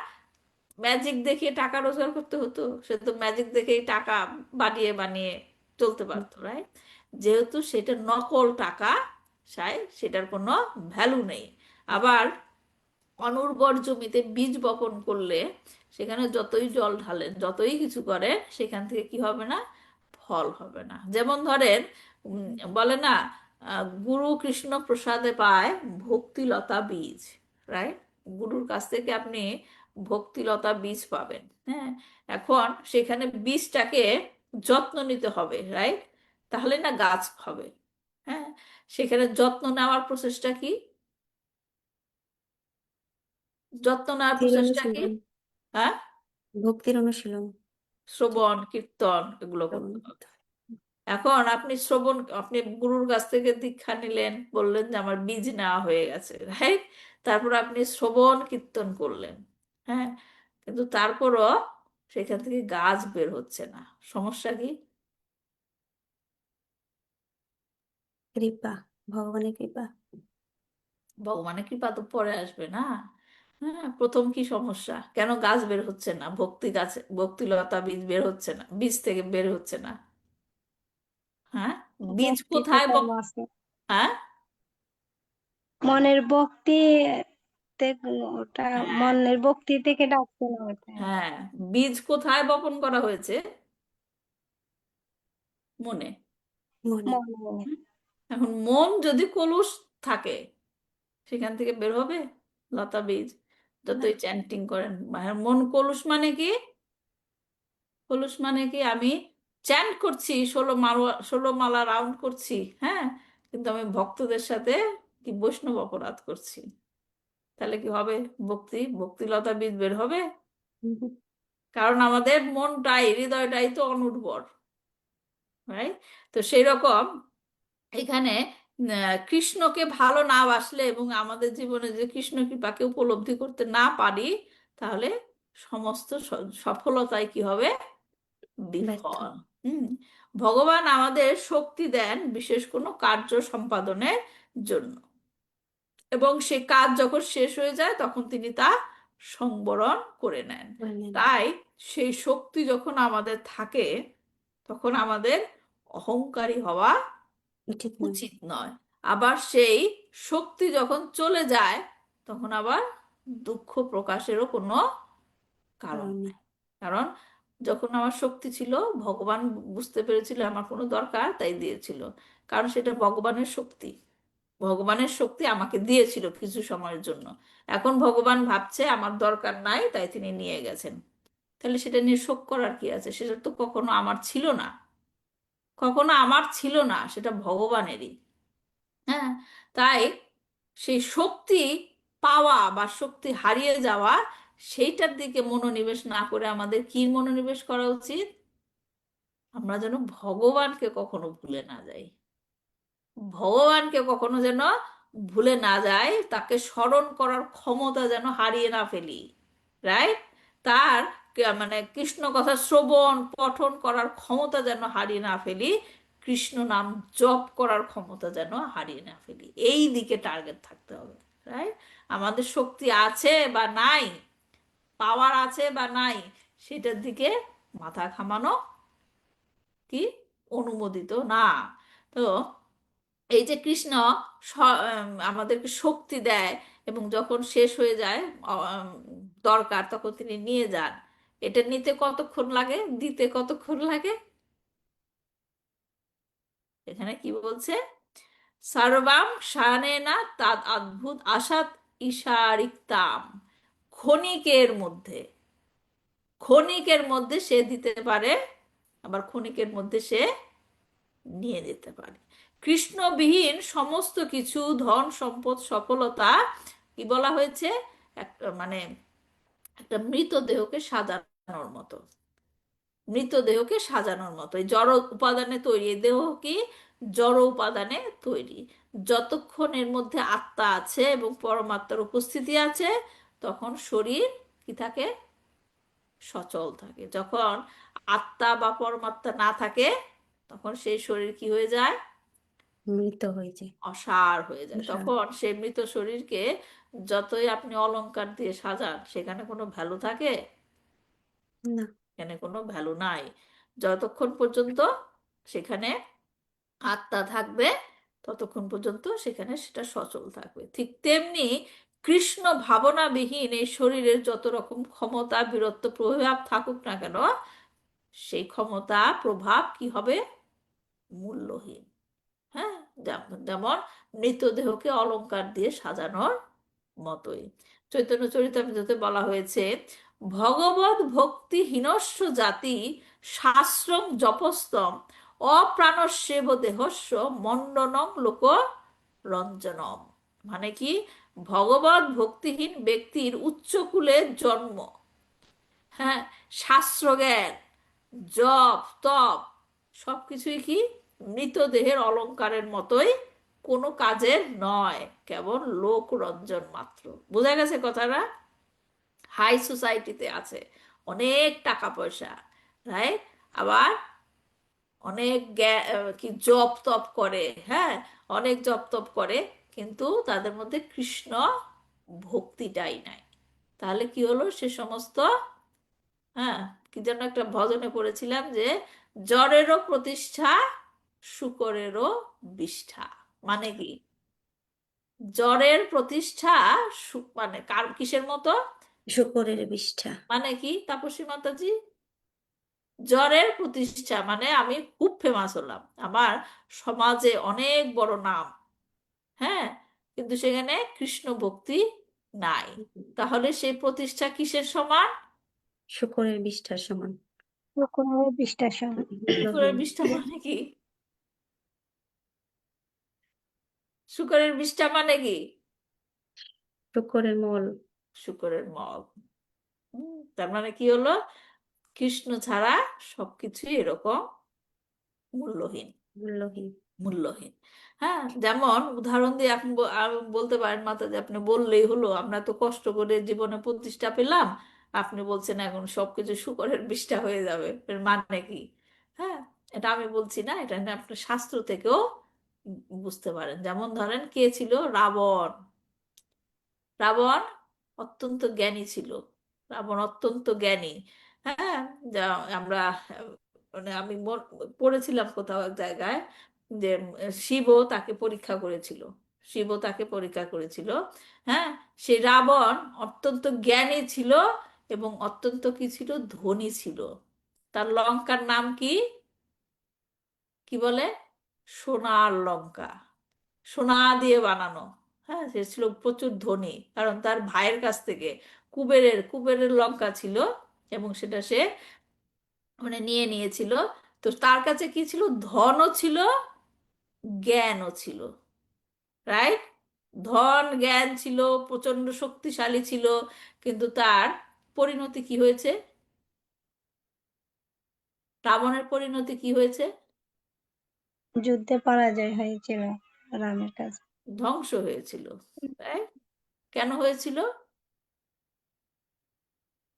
ম্যাজিক দেখিয়ে টাকা রোজগার করতে হতো? সে তো ম্যাজিক দেখেই টাকা বানিয়ে বানিয়ে চলতে পারতো, রাইট? যেহেতু সেটা নকল টাকা, সেটার কোনো ভ্যালু নেই। আবার অনুর্বর জমিতে বীজ বপন করলে সেখানে যতই জল ঢালেন, যতই কিছু করেন, সেখান থেকে কি হবে না, ফল হবে না। যেমন ধরেন বলে না, গুরু কৃষ্ণ প্রসাদে পায় ভক্তিলতা বীজ, রাইট? গুরুর কাছ থেকে আপনি ভক্তিলতা বীজ পাবেন, হ্যাঁ। এখন সেখানে বীজটাকে যত্ন নিতে হবে, রাইট? তাহলে না গাছ হবে, হ্যাঁ। সেখানে যত্ন নেওয়ার প্রসেসটা কি, যত্ন নেওয়ার ভক্তির প্রসেসটা কি? অনুশীলন। হ্যাঁ, ভক্তির অনুশীলন। শ্রবণ কীর্তন এগুলো শ্রবণ করতে হবে। করতে হয়। এখন আপনি গুরুর কাছ থেকে দীক্ষা নিলেন, বললেন যে আমার বীজ নেওয়া হয়ে গেছে, রাইট? তারপর আপনি শ্রবণ কীর্তন করলেন, হ্যাঁ, কিন্তু তারপরও সেখান থেকে গাছ বের হচ্ছে না। সমস্যা কি? কৃপা, ভগবানের কৃপা। ভগবানের কৃপা তো পরে আসবে না। হ্যাঁ, প্রথম কি সমস্যা, কেন গাছ বের হচ্ছে না, ভক্তিলতা বীজ বের হচ্ছে না, বীজ থেকে বের হচ্ছে না? হ্যাঁ, বীজ ভক্তিতে কোথায় কম আছে, হ্যাঁ, মনের ভক্তি ওটা হ্যাঁ, মনের ভক্তি থেকে ডাকছে না ওটা। হ্যাঁ, বীজ কোথায় বপন করা হয়েছে? মনে। মনে। মনে। হুম? এখন মন যদি কলুষ থাকে, সেখান থেকে বের হবে লতা বীজ? না। যতই চ্যান্টিং করেন, মন কলুষ মানে কি? কলুষ মানে কি, আমি চ্যান্ট করছি, 16 মালা রাউন্ড করছি, হ্যাঁ, কিন্তু আমি ভক্তদের সাথে কি বৈষ্ণব অপরাধ করছি, তাহলে কি হবে? ভক্তিলতা বীজ বের হবে? হুম। কারণ আমাদের হৃদয়টাই তো অনুর্বর, রাইট? তো সেই রকম এখানে কৃষ্ণকে ভালো না বাসলে এবং আমাদের জীবনে যে কৃষ্ণ কৃপাকে উপলব্ধি করতে না পারি, তাহলে সমস্ত সফলতাই কি হবে, ব্যর্থ। বিফল। হুম। ভগবান আমাদের শক্তি দেন বিশেষ কোনো কার্য সম্পাদনের জন্য, এবং সে কাজ যখন শেষ হয়ে যায় তখন তিনি তা সংবরণ করে নেন। করে নেন। তাই সেই শক্তি যখন আমাদের থাকে, তখন আমাদের অহংকারী হওয়া উচিত নয়। উচিত নয়। আবার সেই শক্তি যখন চলে যায়, তখন আবার দুঃখ প্রকাশেরও কোনো কারণ কারণ নেই। নাই। কারণ যখন আমার শক্তি ছিল, ভগবান বুঝতে পেরেছিল আমার কোনো দরকার, তাই দিয়েছিল। কারণ সেটা ভগবানের শক্তি, ভগবানের শক্তি আমাকে দিয়েছিল কিছু সময়ের জন্য। এখন ভগবান ভাবছে আমার দরকার নাই, তাই তিনি নিয়ে গেছেন। তাহলে সেটা নিয়ে শোক করার কি আছে? সেটা তো কখনো আমার ছিল না, কখনো আমার ছিল না, সেটা ভগবানেরই। হ্যাঁ, তাই সেই শক্তি পাওয়া বা শক্তি হারিয়ে যাওয়া, সেইটার দিকে মনোনিবেশ না করে আমাদের কি মনোনিবেশ করা উচিত? আমরা যেন ভগবানকে কখনো ভুলে না যাই, ভগবানকে কখনো যেন ভুলে না যাই, তাকে স্মরণ করার ক্ষমতা যেন হারিয়ে না ফেলি, রাইট? তার মানে কৃষ্ণ কথা শ্রবণ পঠন করার ক্ষমতা যেন হারিয়ে না ফেলি, কৃষ্ণ নাম জপ করার ক্ষমতা যেন হারিয়ে না ফেলি, এই দিকে টার্গেট থাকতে হবে, রাইট? আমাদের শক্তি আছে বা নাই, পাওয়ার আছে বা নাই, সেটার দিকে মাথা ঘামানো কি অনুমোদিত না। তো এই যে কৃষ্ণ আমাদেরকে শক্তি দেয় এবং যখন শেষ হয়ে যায় দরকার, তখন তিনি নিয়ে যান। এটা নিতে কতক্ষণ লাগে, দিতে কতক্ষণ লাগে? এখানে কি বলছে? সর্বাম শানেনা তাদ অদ্ভুত আসাত ঈশারিক্তাম। ক্ষণিকের মধ্যে, ক্ষণিকের মধ্যে সে দিতে পারে, আবার ক্ষণিকের মধ্যে সে নিয়ে যেতে পারে। কৃষ্ণবিহীন সমস্ত কিছু, ধন সম্পদ সফলতা, কি বলা হয়েছে? একটা মানে একটা মৃতদেহকে সাজানোর মতো, মৃতদেহকে সাজানোর মতো। এই জড় উপাদানে তৈরি, এই দেহ কি জড় উপাদানে তৈরি। যতক্ষণ এর মধ্যে আত্মা আছে এবং পরমাত্মার উপস্থিতি আছে, তখন শরীর কি থাকে? সচল থাকে। যখন আত্মা বা পরমাত্মা না থাকে, তখন সেই শরীর কি হয়ে যায়? মৃত হয়ে যায়। অসার হয়ে যায়। আশা। তখন সেই মৃত শরীরকে যতই আপনি অলংকার দিয়ে সাজান, সেখানে কোনো ভ্যালু থাকে? না। এখানে কোনো ভ্যালু নাই। যতক্ষণ পর্যন্ত সেখানে আত্মা থাকবে, ততক্ষণ পর্যন্ত সেখানে সেটা সচল থাকবে। ঠিক তেমনি কৃষ্ণ ভাবনাবিহীন এই শরীরের যত রকম ক্ষমতা, বীরত্ব, প্রভাব থাকুক না কেন, সেই ক্ষমতা প্রভাব কি হবে? মূল্যহীন। হ্যাঁ, যেমন মৃতদেহকে অলংকার দিয়ে সাজানোর মতোই। চৈতন্য চরিতামৃততে বলা হয়েছে, ভগবত ভক্তিহীনস্য জাতি শাস্ত্রং জপস্তম অপ্রাণস্যেব দেহস্য মণ্ডনং লোক রঞ্জনম। মানে কি? ভগবত ভক্তিহীন ব্যক্তির উচ্চকুলের জন্ম, হ্যাঁ, শাস্ত্রজ্ঞান, জপ তপ সবকিছুই কি মৃতদেহের অলংকারের মতোই, কোনো কাজের নয়, কেবল লোকরঞ্জন মাত্র। বোঝা গেছে কথাটা? হাই সোসাইটিতে আছে, অনেক টাকা পয়সা, রাইট, আবার অনেক কি জপ তপ করে, হ্যাঁ, অনেক জপ তপ করে, কিন্তু তাদের মধ্যে কৃষ্ণ ভক্তিটাই নাই। তাহলে কি হলো? সে সমস্ত, হ্যাঁ, কি যেন একটা ভজনে পড়েছিলাম যে, জড়েরও প্রতিষ্ঠা শূকরেরও বিষ্ঠা। মানে কি? জড়ের প্রতিষ্ঠা মানে কার, কিসের মতো? শূকরের বিষ্ঠা। মানে কি তাপসী মাতাজি? জড়ের প্রতিষ্ঠা মানে আমি খুব ফেমাস হলাম, আমার সমাজে অনেক বড় নাম, হ্যাঁ, কিন্তু সেখানে কৃষ্ণ ভক্তি নাই। তাহলে সেই প্রতিষ্ঠা কিসের সমান? শূকরের বিষ্ঠার সমান। শুক্রবার বিশ্লেষণ। শুকরের মূল্যহীন। বিষ্ঠা মানে কি? শুকরের বিষ্ঠা মানে কি? শূকরের মল। শুকরের মল। তার মানে কি হলো? কৃষ্ণ ছাড়া সবকিছুই এরকম মূল্যহীন, মূল্যহীন। মূল্যহীন। হ্যাঁ, যেমন উদাহরণ দিয়ে আপনি বলতে পারেন, মাতা, যে আপনি বললেই হলো, আমরা তো কষ্ট করে জীবনে প্রতিষ্ঠা পেলাম, আপনি বলছেন এখন সবকিছু শুকরের বিষ্ঠা হয়ে যাবে, এর মানে কি? হ্যাঁ, এটা আমি বলছি না, এটা আপনি শাস্ত্র থেকেও বুঝতে পারেন। যেমন ধরেন, কে ছিল? রাবণ। রাবণ অত্যন্ত জ্ঞানী ছিল, রাবণ অত্যন্ত জ্ঞানী। হ্যাঁ, যা আমরা মানে আমি পড়েছিলাম কোথাও এক জায়গায় যে শিবও তাকে পরীক্ষা করেছিল, শিবও তাকে পরীক্ষা করেছিল। হ্যাঁ, সে রাবণ অত্যন্ত জ্ঞানী ছিল এবং অত্যন্ত কি ছিল? ধনী ছিল। তার লঙ্কার নাম কি? কি বলে? সোনার লঙ্কা, সোনা দিয়ে বানানো। হ্যাঁ, সে ছিল প্রচুর ধনী, কারণ তার ভাইয়ের কাছ থেকে কুবেরের লঙ্কা ছিল, এবং সেটা সে মানে নিয়ে নিয়েছিল। তো তার কাছে কি ছিল? ধনও ছিল, জ্ঞানও ছিল, রাইট? ধন জ্ঞান ছিল, প্রচন্ড শক্তিশালী ছিল, কিন্তু তার পরিণতি কি হয়েছে? রাবণের পরিণতি কি হয়েছে? যুদ্ধে পরাজয় হয়েছিল রামের কাছে। ধ্বংস হয়েছিল, রাইট? কেন হয়েছিল?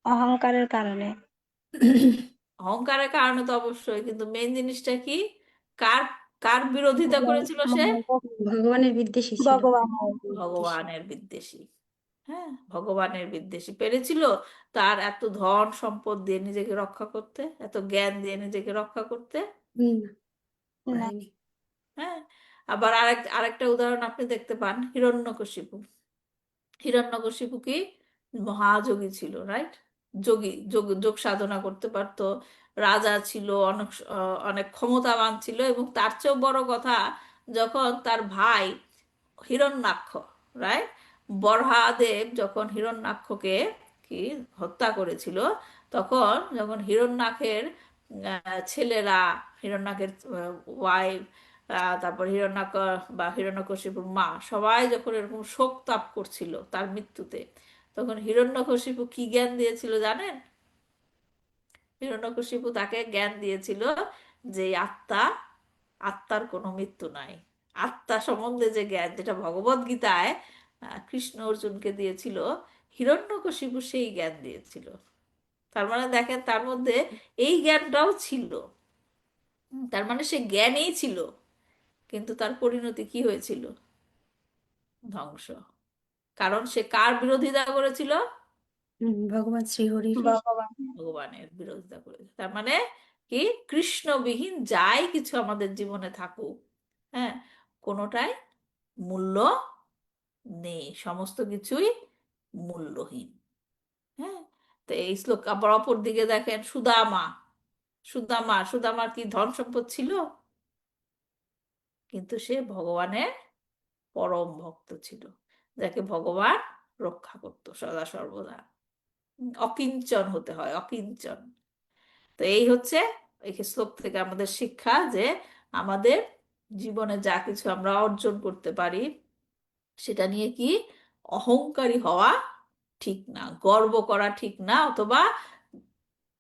অহংকারের কারণে। অহংকারের কারণে তো অবশ্যই, কিন্তু মেইন জিনিসটা কি? কার, কার বিরোধিতা করেছিল সে? ভগবানের বিদ্বেষী ছিল। ভগবানের বিদ্বেষী। ভগবানের বিদ্বেষী। হ্যাঁ, ভগবানের বিদ্বেষী। পেরেছিল তার এত ধন সম্পদ দিয়ে নিজেকে রক্ষা করতে, এত জ্ঞান দিয়ে নিজেকে রক্ষা করতে? না, না। পারেনি। হ্যাঁ, আবার আরেকটা উদাহরণ আপনি দেখতে পান, হিরণ্যকশিপু। হিরণ্যকশিপু কি মহাযোগী ছিল, রাইট? যোগী, যোগ যোগ সাধনা করতে পারতো, রাজা ছিল, অনেক ক্ষমতাবান ছিল, এবং তার চেয়েও বড় কথা, যখন তার ভাই হিরণ্যাক্ষ, রাইট, বরহাদেব যখন হিরণ্যাক্ষকে কি হত্যা করেছিল, তখন যখন হিরণ্যাক্ষের ছেলেরা, হিরণ্যাক্ষের ওয়াইফ, তারপর হিরণ্যাক্ষ বা হিরণ্যকশিপুর মা, সবাই যখন এরকম শোক তাপ করছিল তার মৃত্যুতে, তখন হিরণ্যকশিপু কি জ্ঞান দিয়েছিল জানেন? হিরণ্যকশিপু তাকে জ্ঞান দিয়েছিল যে আত্মা, আত্মার কোনো মৃত্যু নাই। আত্মা সম্বন্ধে যে জ্ঞান, যেটা ভগবদ গীতায় কৃষ্ণ অর্জুনকে দিয়েছিল, হিরণ্যকশিপু সেই জ্ঞান দিয়েছিল। তার মানে দেখেন, তার মধ্যে এই জ্ঞানটাও ছিল। তার মানে সে জ্ঞানেই ছিল, কিন্তু তার পরিণতি কি হয়েছিল? ধ্বংস। কারণ সে কার বিরোধিতা করেছিল? ভগবান শ্রীহরির। ভগবান। ভগবানের বিরোধিতা করেছে। তার মানে কি, কৃষ্ণবিহীন যাই কিছু আমাদের জীবনে থাকুক, হ্যাঁ, কোনোটাই মূল্য নেই, সমস্ত কিছুই মূল্যহীন। হ্যাঁ, তো এই শ্লোক আবার অপর দিকে দেখেন, সুদামা, সুদামার কি ধন সম্পদ ছিল? কিন্তু সে ভগবানের পরম ভক্ত ছিল, যাকে ভগবান রক্ষা করত সদা সর্বদা। অকিঞ্চন হতে হয়, অকিঞ্চন। তো এই হচ্ছে এই শ্লোক থেকে আমাদের শিক্ষা, যে আমাদের জীবনে যা কিছু আমরা অর্জন করতে পারি, সেটা নিয়ে কি অহংকারী হওয়া ঠিক না, গর্ব করা ঠিক না, অথবা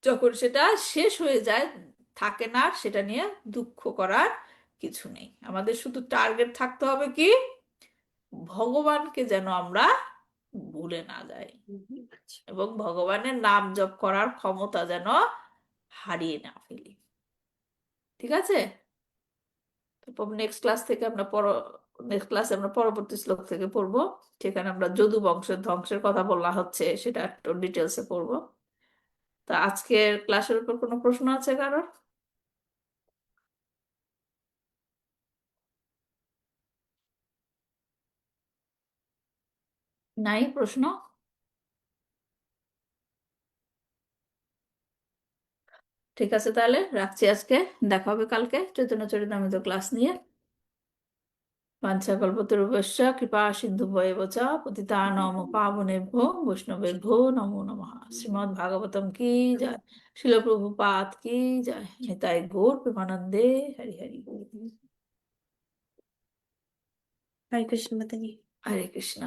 যখন সেটা শেষ হয়ে যায়, থাকে না, সেটা নিয়ে দুঃখ করার কিছু নেই। আমাদের শুধু টার্গেট থাকতে হবে কি, ভগবানকে যেন আমরা ভুলে না যাই, এবং ভগবানের নাম জপ করার ক্ষমতা যেন হারিয়ে না ফেলি। ঠিক আছে? নেক্সট ক্লাসে আমরা পরবর্তী শ্লোক থেকে পড়বো, সেখানে আমরা যদু বংশের ধ্বংসের কথা বলা হচ্ছে, সেটা একটু ডিটেলসে পড়বো। তা আজকের ক্লাসের উপর কোনো প্রশ্ন আছে কারোর? নাই প্রশ্ন? ঠিক আছে, তাহলে রাখছি আজকে। দেখা হবে কালকে চৈতন্য চরিতামৃত ক্লাস নিয়ে। বাঞ্ছাকল্পতরুভ্যশ্চ কৃপা সিন্ধুভ্যেব চ পতিতানাং পাবনেভ্যো বৈষ্ণবেভ্যো নমো নমঃ। শ্রীমদ্ ভাগবতম কি জয়, শিল প্রভুপাদ কি জয়, নিতাই গৌর প্রেমানন্দে, হরি হরি। হরে কৃষ্ণ মাতাজি। হরে কৃষ্ণ।